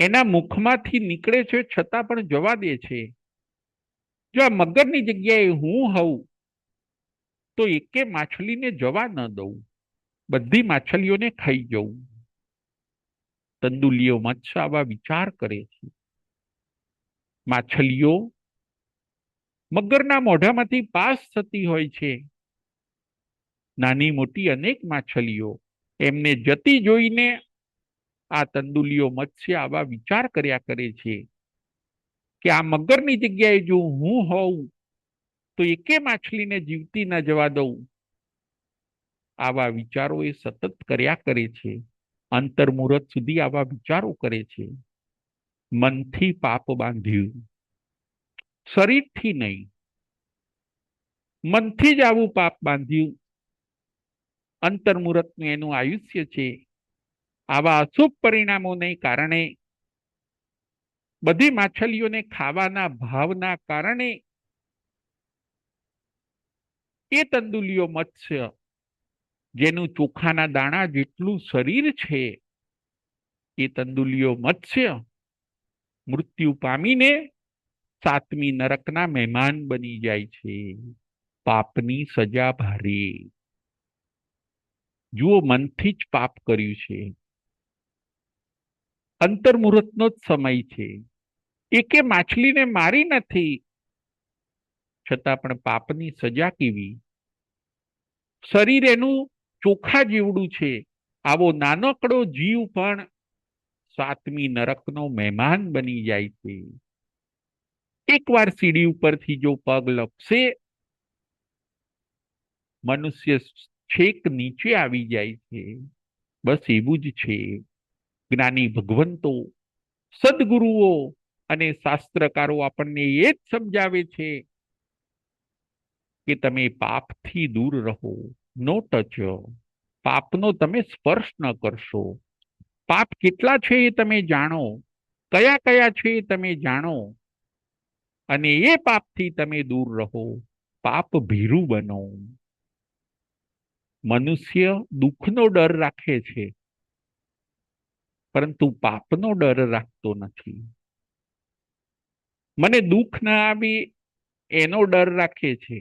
એના મુખમાંથી નીકળે છે છતાં પણ જવા દે છે. જો આ મગરની જગ્યાએ હું હોઉં તો એકે માછલીને જવા ન દઉં, બધી માછલીઓને ખાઈ જવું. તંદુલિયો મત્સ્ય આવા વિચાર કરે છે. માછલીઓ મગરના મોઢામાંથી પાસ થતી હોય છે. નાની મોટી અનેક માછલીઓ એમને જતી જોઈને આ તંદુલિયો મત્સ્ય આવા વિચાર કર્યા કરે છે કે આ મગરની જગ્યાએ જો હું હોઉં તો એકે માછલીને જીવતી ન જવા દઉં. આવા વિચારો એ સતત કર્યા કરે છે. અંતર્મુહૂર્ત સુધી આવા વિચારો કરે છે. મનથી પાપ બાંધ્યું, શરીરથી નહીં, મનથી જ આવું પાપ બાંધ્યું. અંતર્મુહૂર્તનું એનું આયુષ્ય છે. આવા અશુભ પરિણામોને કારણે, બધી માછલીઓને ખાવાના ભાવના કારણે એ તંદુલિયો મત્સ્ય જેનું ચોખાના દાણા જેટલું શરીર છે, એ તંદુલિયો મત્સ્ય મૃત્યુ પામીને સાતમી નરકના મહેમાન બની જાય છે. પાપની સજા ભારે. જુઓ, મનથી જ પાપ કર્યું છે. અંતર્મુહૂર્તનો જ સમય છે. એકે માછલીને મારી નથી, છતાં પણ પાપની સજા કેવી. શરીર એનું ચોખા જેવડું છે. આવો નાનકડો જીવ પણ સાતમી નરકનો મહેમાન બની જાય છે. એકવાર સીડી ઉપરથી જો પગ લપસે, મનુષ્ય છેક નીચે આવી જાય છે. બસ એવું જ છે. જ્ઞાની ભગવંતો, સદગુરુઓ અને શાસ્ત્રકારો આપણને એ જ સમજાવે છે કે તમે પાપથી દૂર રહો. નો ટચ. પાપનો તમે સ્પર્શ ન કરશો. પાપ કેટલા છે એ તમે જાણો, કયા કયા છે એ તમે જાણો, અને એ પાપથી તમે દૂર રહો. પાપ ભીરુ બનો. મનુષ્ય દુઃખનો ડર રાખે છે, પરંતુ પાપનો ડર રાખતો નથી. મને દુઃખ ન આવે એનો ડર રાખે છે.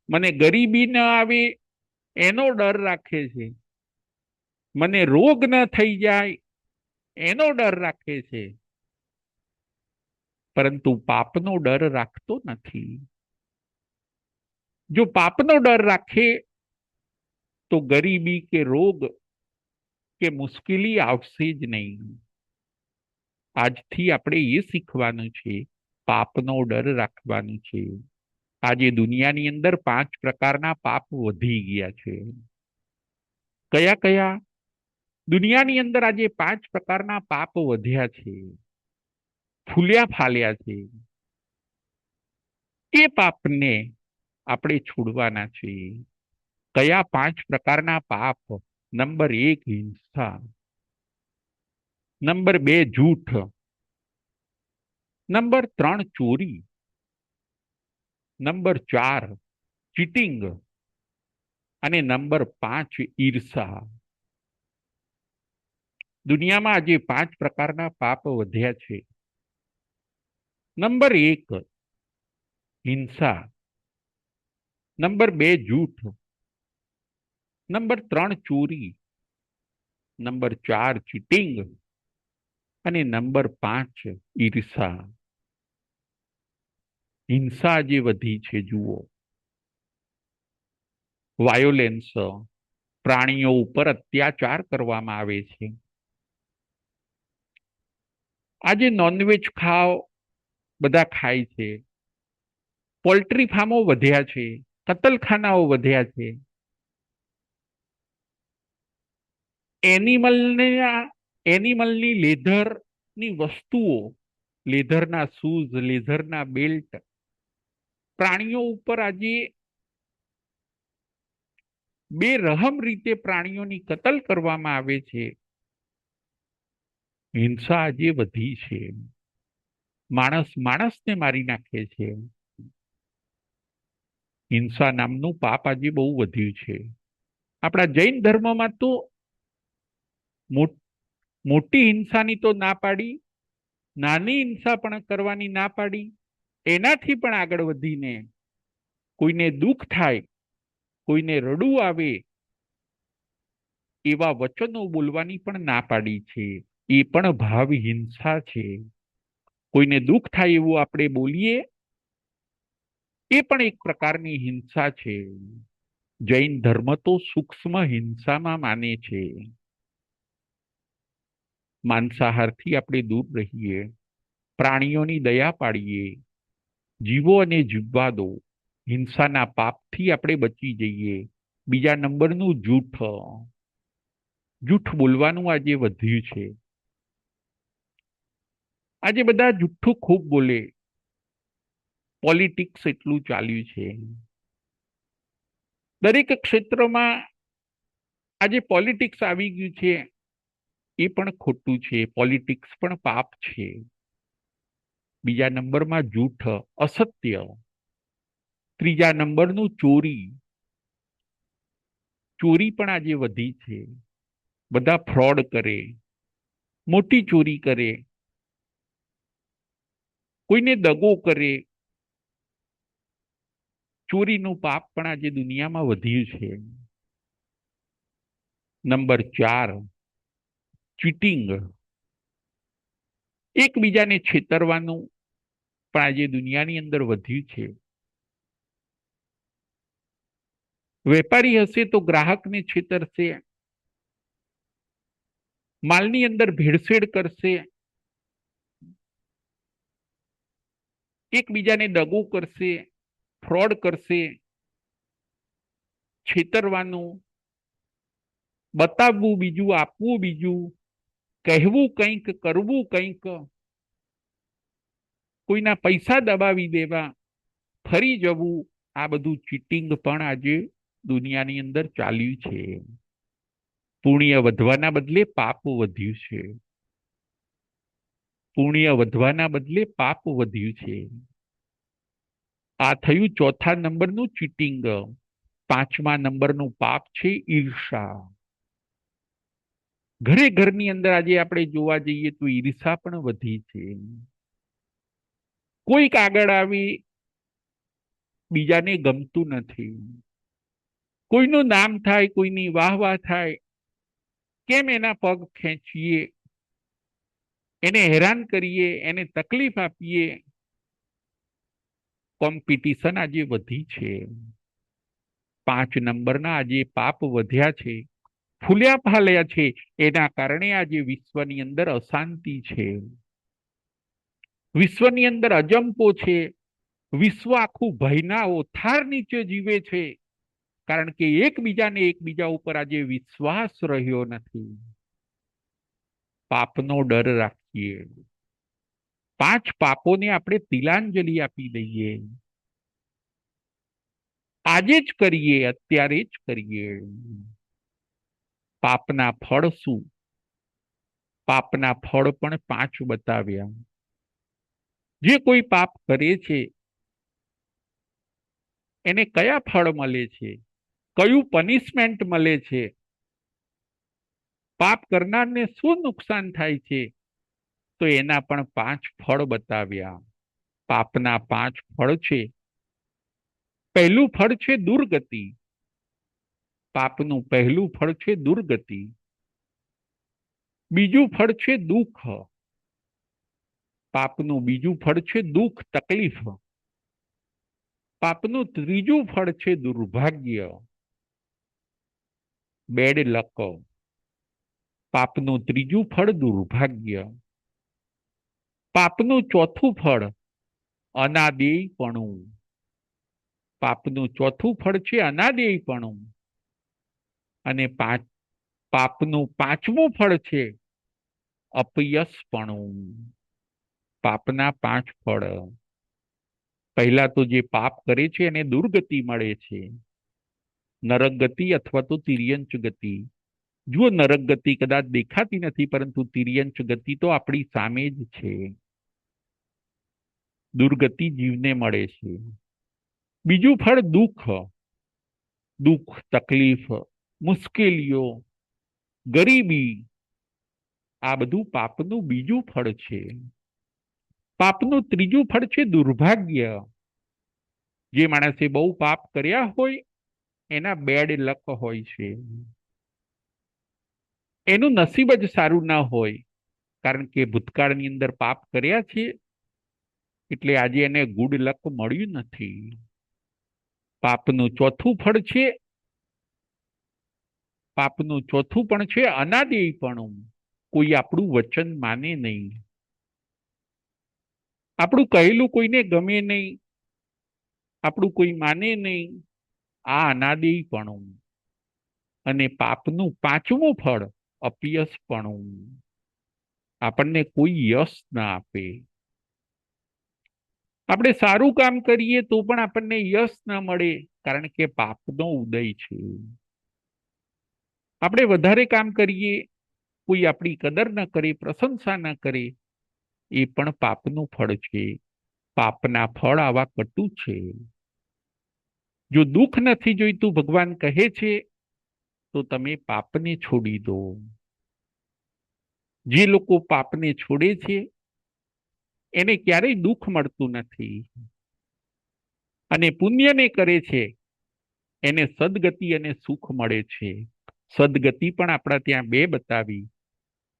મને ગરીબી ન આવે એનો ડર રાખે છે. મને રોગ ન થઈ જાય એનો ડર રાખે છે. પરંતુ પાપનો ડર રાખતો નથી. જો પાપનો ડર રાખે તો ગરીબી કે રોગ કે મુશ્કેલી આવશે જ નહીં. આજથી આપણે એ શીખવાનું છે, પાપનો ડર રાખવાનો છે. આજે દુનિયાની અંદર 5 પ્રકારના પાપ વધી ગયા છે. કયા કયા? દુનિયાની અંદર આજે 5 પ્રકારના પાપ વધ્યા છે, ફૂલ્યા ફાલ્યા છે. એ પાપને આપણે છોડવાના છે. કયા 5 પ્રકારના પાપ? નંબર 1 હિંસા, નંબર 2 જૂઠ, નંબર 3 ચોરી, નંબર 4 ચીટિંગ અને નંબર 5 ઈર્ષા. દુનિયામાં આજે 5 પ્રકારના પાપ વધ્યા છે. નંબર 1 હિંસા, નંબર 2 જૂઠ, નંબર 3 ચોરી, નંબર 4 ચીટિંગ અને નંબર 5 ઈર્ષા. હિંસા જે વધી છે, જુઓ. વાયોલેન્સ, પ્રાણીઓ ઉપર અત્યાચાર કરવામાં આવે છે. આજે નોનવેજ બધા ખાય છે, પોલ્ટ્રી ફાર્મો વધ્યા છે, કતલખાનાઓ વધ્યા છે. એનિમલને એનિમલની લેધરની વસ્તુઓ, લેધરના શૂઝ, લેધરના બેલ્ટ પ્રાણીઓ ઉપર આજે બેરહમ રીતે પ્રાણીઓની કતલ કરવામાં આવે છે. હિંસા આજે વધી છે. માણસ માણસને મારી નાખે છે. હિંસા નામનું પાપ આજે બહુ વધ્યું છે. આપણા જૈન ધર્મમાં તો મોટી હિંસાની તો ના પાડી, નાની હિંસા પણ કરવાની ના પાડી. એનાથી પણ આગળ વધીને કોઈને દુઃખ થાય, કોઈને રડવું આવે એવા વચનો બોલવાની પણ ના પાડી છે. એ પણ ભાવ હિંસા છે. કોઈને દુઃખ થાય એવું આપણે બોલીએ, એ પણ એક પ્રકારની હિંસા છે. જૈન ધર્મ તો સૂક્ષ્મ હિંસામાં માને છે. માંસાહારથી આપણે દૂર રહીએ, પ્રાણીઓની દયા પાડીએ, જીવો અને જીવવા દો. હિંસાના પાપથી આપણે બચી જઈએ. બીજા નંબરનું જૂઠ બોલવાનું આજે વધ્યું છે. આજે બધા જુઠ્ઠું ખૂબ બોલે. પોલિટિક્સ એટલું ચાલ્યું છે. દરેક ક્ષેત્રમાં આજે પોલિટિક્સ આવી ગયું છે. એ પણ ખોટું છે. પોલિટિક્સ પણ પાપ છે. બીજા નંબરમાં જૂઠ, અસત્ય. ત્રીજા નંબરનું ચોરી. ચોરી પણ આજે વધી છે. બધા ફ્રોડ કરે, મોટી ચોરી કરે, કોઈને દગો કરે. ચોરીનું પાપ પણ આજે દુનિયામાં વધ્યું છે. Number 4, cheating. એકબીજાને છેતરવાનું પણ આજે દુનિયાની અંદર વધ્યું છે. વેપારી હશે તો ગ્રાહકને છેતરશે, માલની અંદર ભેળસેળ કરશે, એકબીજાને દગો કરશે, ફ્રોડ કરશે. છેતરવાનું, બતાવવું બીજું, આપવું બીજું, કહેવું કંઈક, કરવું કંઈક, કોઈના પૈસા દબાવી દેવા, ફરી જવું. આ બધું ચીટિંગ પણ આજે દુનિયાની અંદર ચાલ્યું છે. પુણ્ય વધવાના બદલે પાપ વધ્યું છે. પુણ્ય વધવાના બદલે પાપ વધ્યું છે. આ થયું ચોથા નંબરનું ચીટિંગ. પાંચમા નંબરનું પાપ છે ઈર્ષા. ઘરની અંદર આજે આપણે જોવા જઈએ તો ઈર્ષા પણ વધી છે. કોઈક આગળ આવી બીજાને ગમતું નથી. કોઈનું નામ થાય, કોઈની વાહ થાય, કેમ એના પગ ખેંચીએ, એને હેરાન કરીએ, એને તકલીફ આપીએ. કોમ્પિટિશન આજે વધી છે. 5 નંબરના આજે પાપ વધ્યા છે, ફૂલ્યા ફાલ્યા છે. એના કારણે આજે વિશ્વની અંદર અશાંતિ છે. વિશ્વની અંદર અજંપો છે. વિશ્વ આખું ભયના ઓથાર નીચે જીવે છે. કારણ કે એકબીજા ઉપર આજે વિશ્વાસ રહ્યો નથી. પાપનો ડર રાખીએ. 5 પાપોને આપણે તિલાંજલિ આપી દઈએ. આજે જ કરીએ, અત્યારે જ કરીએ. પાપના ફળ શું? પાપના ફળ પણ 5 બતાવ્યા. જે કોઈ પાપ કરે છે એને કયા ફળ મળે છે, કયું પનિશમેન્ટ મળે છે, પાપ કરનારને શું નુકસાન થાય છે, તો એના પણ 5 ફળ બતાવ્યા. પાપના 5 ફળ છે. પહેલું ફળ છે દુર્ગતિ. પાપનું પહેલું ફળ છે દુર્ગતિ. બીજું ફળ છે દુઃખ. પાપનું બીજું ફળ છે દુઃખ, તકલીફ. પાપનું ત્રીજું ફળ છે દુર્ભાગ્ય. બેડ લક. પાપનું ત્રીજું ફળ દુર્ભાગ્ય. પાપનું ચોથું ફળ અનાદેયપણું. પાપનું ચોથું ફળ છે અનાદેયપણું. અને પાપનું પાંચમું ફળ છે અપયસપણું. પાપના 5 ફળ. પહેલા તો જે પાપ કરે છે એને દુર્ગતિ મળે છે, નરક ગતિ અથવા તો તિર્યંચ ગતિ. જુઓ, નરક ગતિ કદાચ દેખાતી નથી, પરંતુ તિર્યંચ ગતિ તો આપણી સામે જ છે. દુર્ગતિ જીવને મળે છે. બીજું ફળ દુઃખ. દુઃખ, તકલીફ, મુશ્કેલીઓ, ગરીબી, આ બધું પાપનું બીજું ફળ છે. પાપનું ત્રીજું ફળ છે દુર્ભાગ્ય. જે માણસે બહુ પાપ કર્યા હોય એના બેડ લક હોય છે. એનું નસીબ જ સારું ના હોય, કારણ કે ભૂતકાળની અંદર પાપ કર્યા છે એટલે આજે એને ગુડ લક મળ્યું નથી. પાપનું ચોથું ફળ છે, પાપનું ચોથું પણ છે અનાદેયપણું. કોઈ આપણું વચન માને નહીં, આપણું કહેલું કોઈને ગમે નહીં, આપણું કોઈ માને નહીં. આ અનાદેયપણું. અને પાપનું પાંચમું ફળ અપયસપણું. આપણને કોઈ યશ ના આપે. આપણે સારું કામ કરીએ તો પણ આપણને યશ ના મળે, કારણ કે પાપનો ઉદય છે. આપણે વધારે કામ કરીએ, કોઈ આપણી કદર ન કરે, પ્રશંસા ન કરે, એ પણ પાપનું ફળ છે. પાપના ફળ આવા કટુ છે. જો દુઃખ નથી જોઈતું, ભગવાન કહે છે, તો તમે પાપને છોડી દો. જે લોકો પાપને છોડે છે એને ક્યારેય દુઃખ મળતું નથી, અને પુણ્યને કરે છે એને સદગતિ અને સુખ મળે છે. સદગતિ પણ આપણા ત્યાં 2 બતાવી,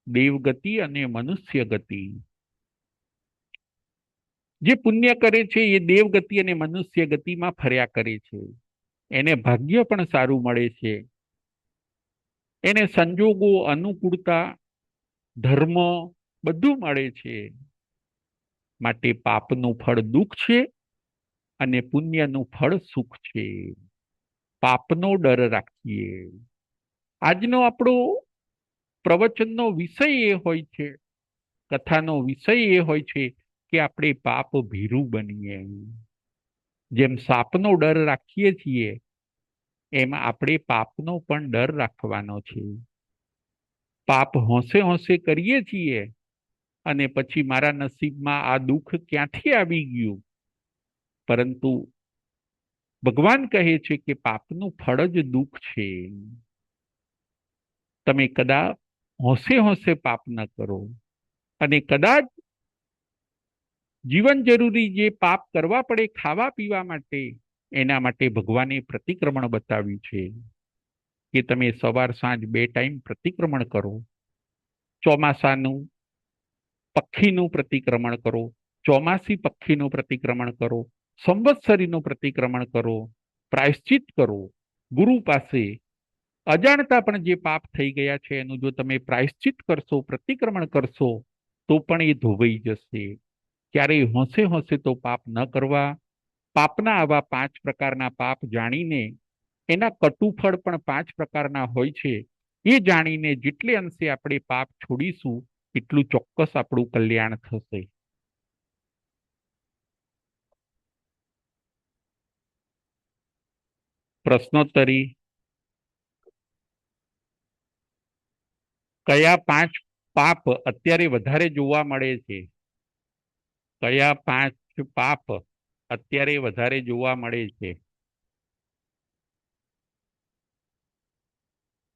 દેવગતિ અને મનુષ્ય ગતિ. જે પુણ્ય કરે છે એ દેવગતિ અને મનુષ્ય ગતિમાં ફર્યા કરે છે. એને ભાગ્ય પણ સારું મળે છે, એને સંજોગો, અનુકૂળતા, ધર્મ બધું મળે છે. માટે પાપનું ફળ દુઃખ છે અને પુણ્યનું ફળ સુખ છે. પાપનો ડર રાખીએ. આજનો આપણો પ્રવચનનો વિષય એ હોય છે, કથાનો વિષય એ હોય છે કે આપણે પાપ ભીરુ બનીએ. જેમ સાપનો ડર રાખીએ છીએ એમ આપણે પાપનો પણ ડર રાખવાનો છે. પાપ હોંશે હોંશે કરીએ છીએ અને પછી મારા નસીબમાં આ દુઃખ ક્યાંથી આવી ગયું. પરંતુ ભગવાન કહે છે કે પાપનું ફળ જ દુઃખ છે. તમે કદાચ હોંશે હોંશે પાપ ન કરો, અને કદાચ જીવન જરૂરી જે પાપ કરવા પડે ખાવા પીવા માટે, એના માટે ભગવાને પ્રતિક્રમણ બતાવ્યું છે કે તમે સવાર સાંજ 2 ટાઈમ પ્રતિક્રમણ કરો. ચોમાસાનું પક્ષીનું પ્રતિક્રમણ કરો, ચોમાસી પક્ષીનું પ્રતિક્રમણ કરો, સંવત્સરીનું પ્રતિક્રમણ કરો, પ્રાયશ્ચિત કરો ગુરુ પાસે. અજાણતા પણ જે પાપ થઈ ગયા છે એનું જો તમે પ્રાયશ્ચિત કરશો, પ્રતિક્રમણ કરશો, તો પણ એ ધોવાઈ જશે. ક્યારેય હોંશે હોંશે તો પાપ ન કરવા. પાપના આવા 5 પ્રકારના પાપ જાણીને, એના કટુફળ પણ 5 પ્રકારના હોય છે, એ જાણીને જેટલે અંશે આપણે પાપ છોડીશું એટલું ચોક્કસ આપણું કલ્યાણ થશે. પ્રશ્નોત્તરી. કયા 5 પાપ અત્યારે વધારે જોવા મળે છે? કયા 5 પાપ અત્યારે વધારે જોવા મળે છે?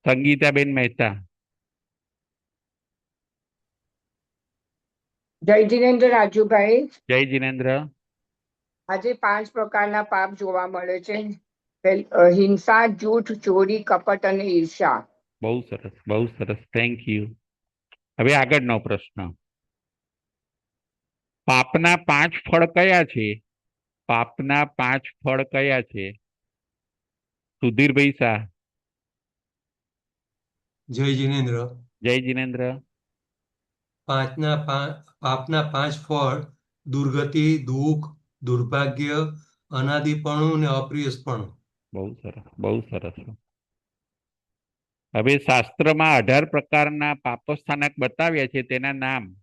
સંગીતાબેન મહેતા. જય જીનેન્દ્ર રાજુભાઈ. જય જીનેન્દ્ર. આજે 5 પ્રકારના પાપ જોવા મળે છે. હિંસા, જૂઠ, ચોરી, કપટ અને ઈર્ષા. બહુ સરસ, બહુ સરસ, થેન્ક યુ. હવે આગળનો પ્રશ્ન. પાપના 5 ફળ કયા છે? પાપના 5 ફળ કયા છે? સુધીરભાઈ શાહ. જય જિનેન્દ્ર. જય જિનેન્દ્ર. પાપના 5 ફળ: દુર્ગતિ, દુઃખ, દુર્ભાગ્ય, અનાદિપણું ને અપ્રિયપણું. બહુ સરસ, બહુ સરસ. હવે શાસ્ત્રમાં 18 પ્રકારના પાપસ્થાનક બતાવ્યા છે તેના નામ.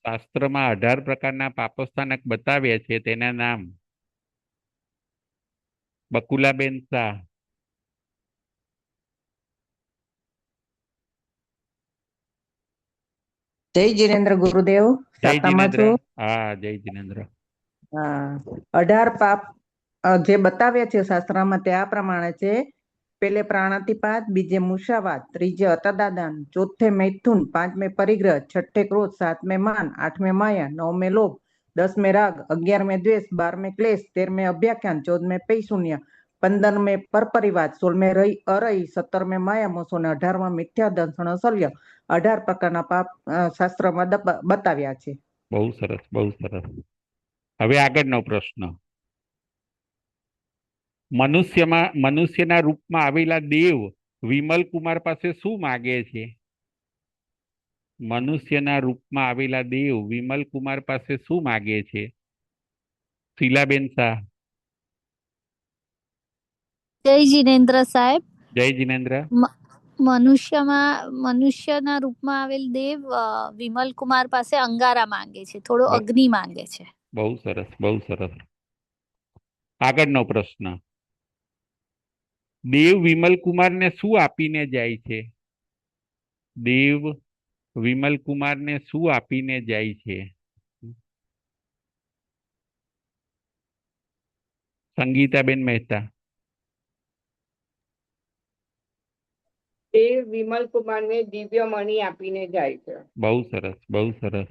શાસ્ત્રમાં 18 પ્રકારના પાપસ્થાનક બતાવ્યા છે તેના નામ. બકુલાબેન શાહ. જય જીનેન્દ્ર ગુરુદેવ. જય સાતામાં જિનેન્દ્ર. છું. હા, જય જિનેન્દ્ર. હા, 18 પાપ જે બતાવ્યા છે શાસ્ત્રમાં તે આ પ્રમાણે છે. પેલે પ્રાણાતિપાત, બીજે મુસાવાત, ત્રીજે અતદાદાન, ચોથે મૈથુન, પાંચમે પરિગ્રહ, છઠ્ઠે ક્રોધ, સાતમે માન, આઠમે માયા, નવમે લોભ, દસમે રાગ, 11મે દ્વેષ, 12મે ક્લેશ, 13મે અભ્યાખ્યાન, 14મે પૈશૂન્ય, 15મે પરપરિવાદ, 16મે અરઈ, 17મે માયા મોસો અને 18માં મિથ્યા દંશણ શલ્ય. 18 પ્રકારના પાપ શાસ્ત્રમાં બતાવ્યા છે. બહુ સરસ, બહુ સરસ. હવે આગળનો પ્રશ્ન. મનુષ્યના રૂપમાં આવેલા દેવ વિમલ કુમાર પાસે શું માગે છે? મનુષ્યના રૂપમાં આવેલા દેવ વિમલ કુમાર પાસે શું માગે છે? શીલાબેન શાહ. જય જીનેન્દ્ર સાહેબ. જય જિનેન્દ્ર. મનુષ્યના રૂપમાં આવેલ દેવ વિમલ કુમાર પાસે અંગારા માંગે છે, થોડો બ- અગ્નિ માંગે છે. બહુ સરસ, બહુ સરસ. આગળનો પ્રશ્ન. દેવ વિમલ કુમારને શું આપીને જાય છે? દેવ વિમલ કુમારને શું આપીને જાય છે? સંગીતાબેન મહેતા. તે વિમલ કુમારને દિવ્ય મણિ આપીને જાય છે. બહુ સરસ, બહુ સરસ.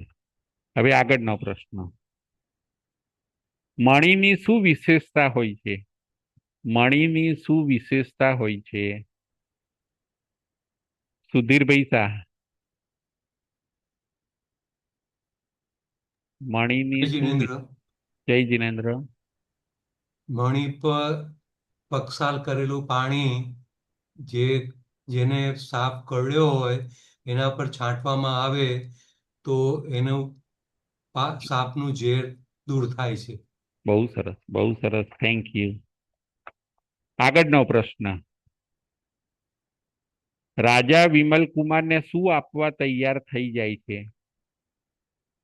હવે આગળનો પ્રશ્ન. મણિની શું વિશેષતા હોય છે? મણિની શું વિશેષતા હોય છે? સુધીરભાઈ શાહ. મણિની જય શું જિનેન્દ્ર. જય જિનેન્દ્ર. મણિ પર પક્ષાલ કરેલું પાણી જે જેને સાપ કરડ્યો હોય એના પર છાંટવામાં આવે તો એનું સાપનું ઝેર દૂર થાય છે. બહુ સરસ, બહુ સરસ. Thank you. આગળનો પ્રશ્ન. રાજા વિમલ કુમારને શું આપવા તૈયાર થઈ જાય છે?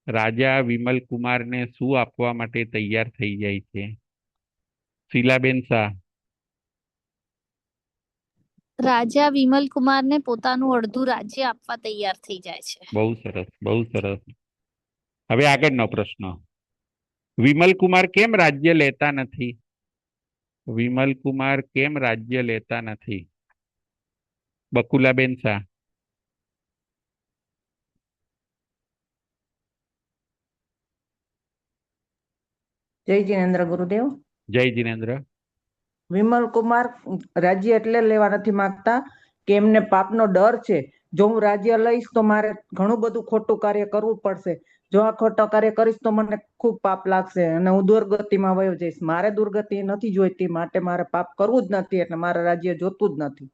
રાજા વિમલ કુમારને શું આપવા માટે તૈયાર થઈ જાય છે? શીલાબેન શાહ. રાજા વિમલ કુમારને પોતાનું અડધું રાજ્ય આપવા તૈયાર થઈ જાય છે. બહુ સરસ, બહુ સરસ. હવે આગળનો પ્રશ્ન. વિમલ કુમાર કેમ રાજ્ય લેતા નથી? વિમલ કુમાર કેમ રાજ્ય લેતા નથી? બકુલાબેન શાહ. જય જીનેન્દ્ર ગુરુદેવ. જય જિનેન્દ્ર. વિમલ કુમાર રાજ્ય એટલે લેવા નથી માંગતા કે એમને પાપનો ડર છે. જો હું રાજ્ય લઈશ તો મારે ઘણું બધું ખોટું કાર્ય કરવું પડશે. જો આ ખોટા કાર્ય કરીશ તો મને ખૂબ પાપ લાગશે અને હું દુર્ગતિમાં વયો જઈશ. મારે દુર્ગતિ નથી જોઈતી, માટે મારે પાપ કરવું જ નથી, એટલે મારે રાજ્ય જોતું જ નથી.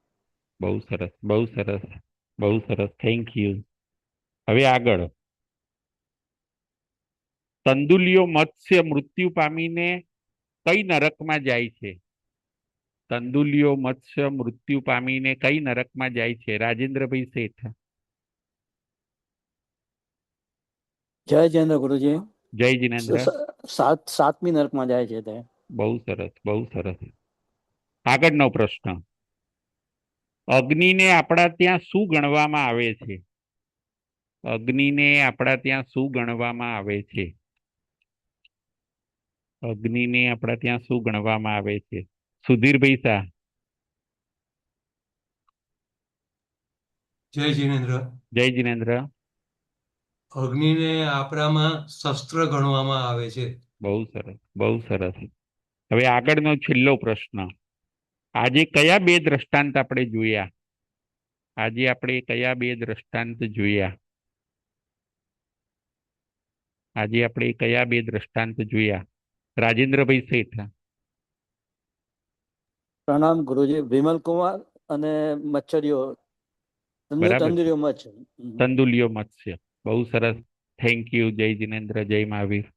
બહુ સરસ, બહુ સરસ, બહુ સરસ. Thank you. હવે આગળ. તંદુલિયો મત્સ્ય મૃત્યુ પામીને કઈ નરકમાં જાય છે? તંદુલિયો મત્સ્ય મૃત્યુ પામીને કઈ નરકમાં જાય છે? રાજેન્દ્રભાઈ શેઠ. જય જયેન્દ્ર ગુરુજી. જય જિનેન્દ્ર. સાતમી નરકમાં જાય છે તે. બહુ સરસ, બહુ સરસ. આગળનો પ્રશ્ન. અગ્નિને આપણા ત્યાં શું ગણવામાં આવે છે? અગ્નિને આપણા ત્યાં શું ગણવામાં આવે છે? અગ્નિને આપણા ત્યાં શું ગણવામાં આવે છે? સુધીરભાઈ શાહ. જય જિનેન્દ્ર. જય જિનેન્દ્ર. અગ્નિને આપણામાં શસ્ત્ર ગણવામાં આવે છે. બહુ સરસ, બહુ સરસ. હવે આગળનો છેલ્લો પ્રશ્ન. આજે કયા બે દ્રષ્ટાંત આપણે જોયા? આજે આપણે કયા બે દ્રષ્ટાંત જોયા? આજે આપણે કયા બે દ્રષ્ટાંત જોયા? રાજેન્દ્રભાઈ શેઠ. પ્રણામ ગુરુજી. વિમલ કુમાર અને મચ્છરીઓ બરાબર છે. તંદુરીઓ મત છે. તંદુલિયો મત્સ્ય. બહુ સરસ. Thank you. જય જિનેન્દ્ર, જય મહાવીર.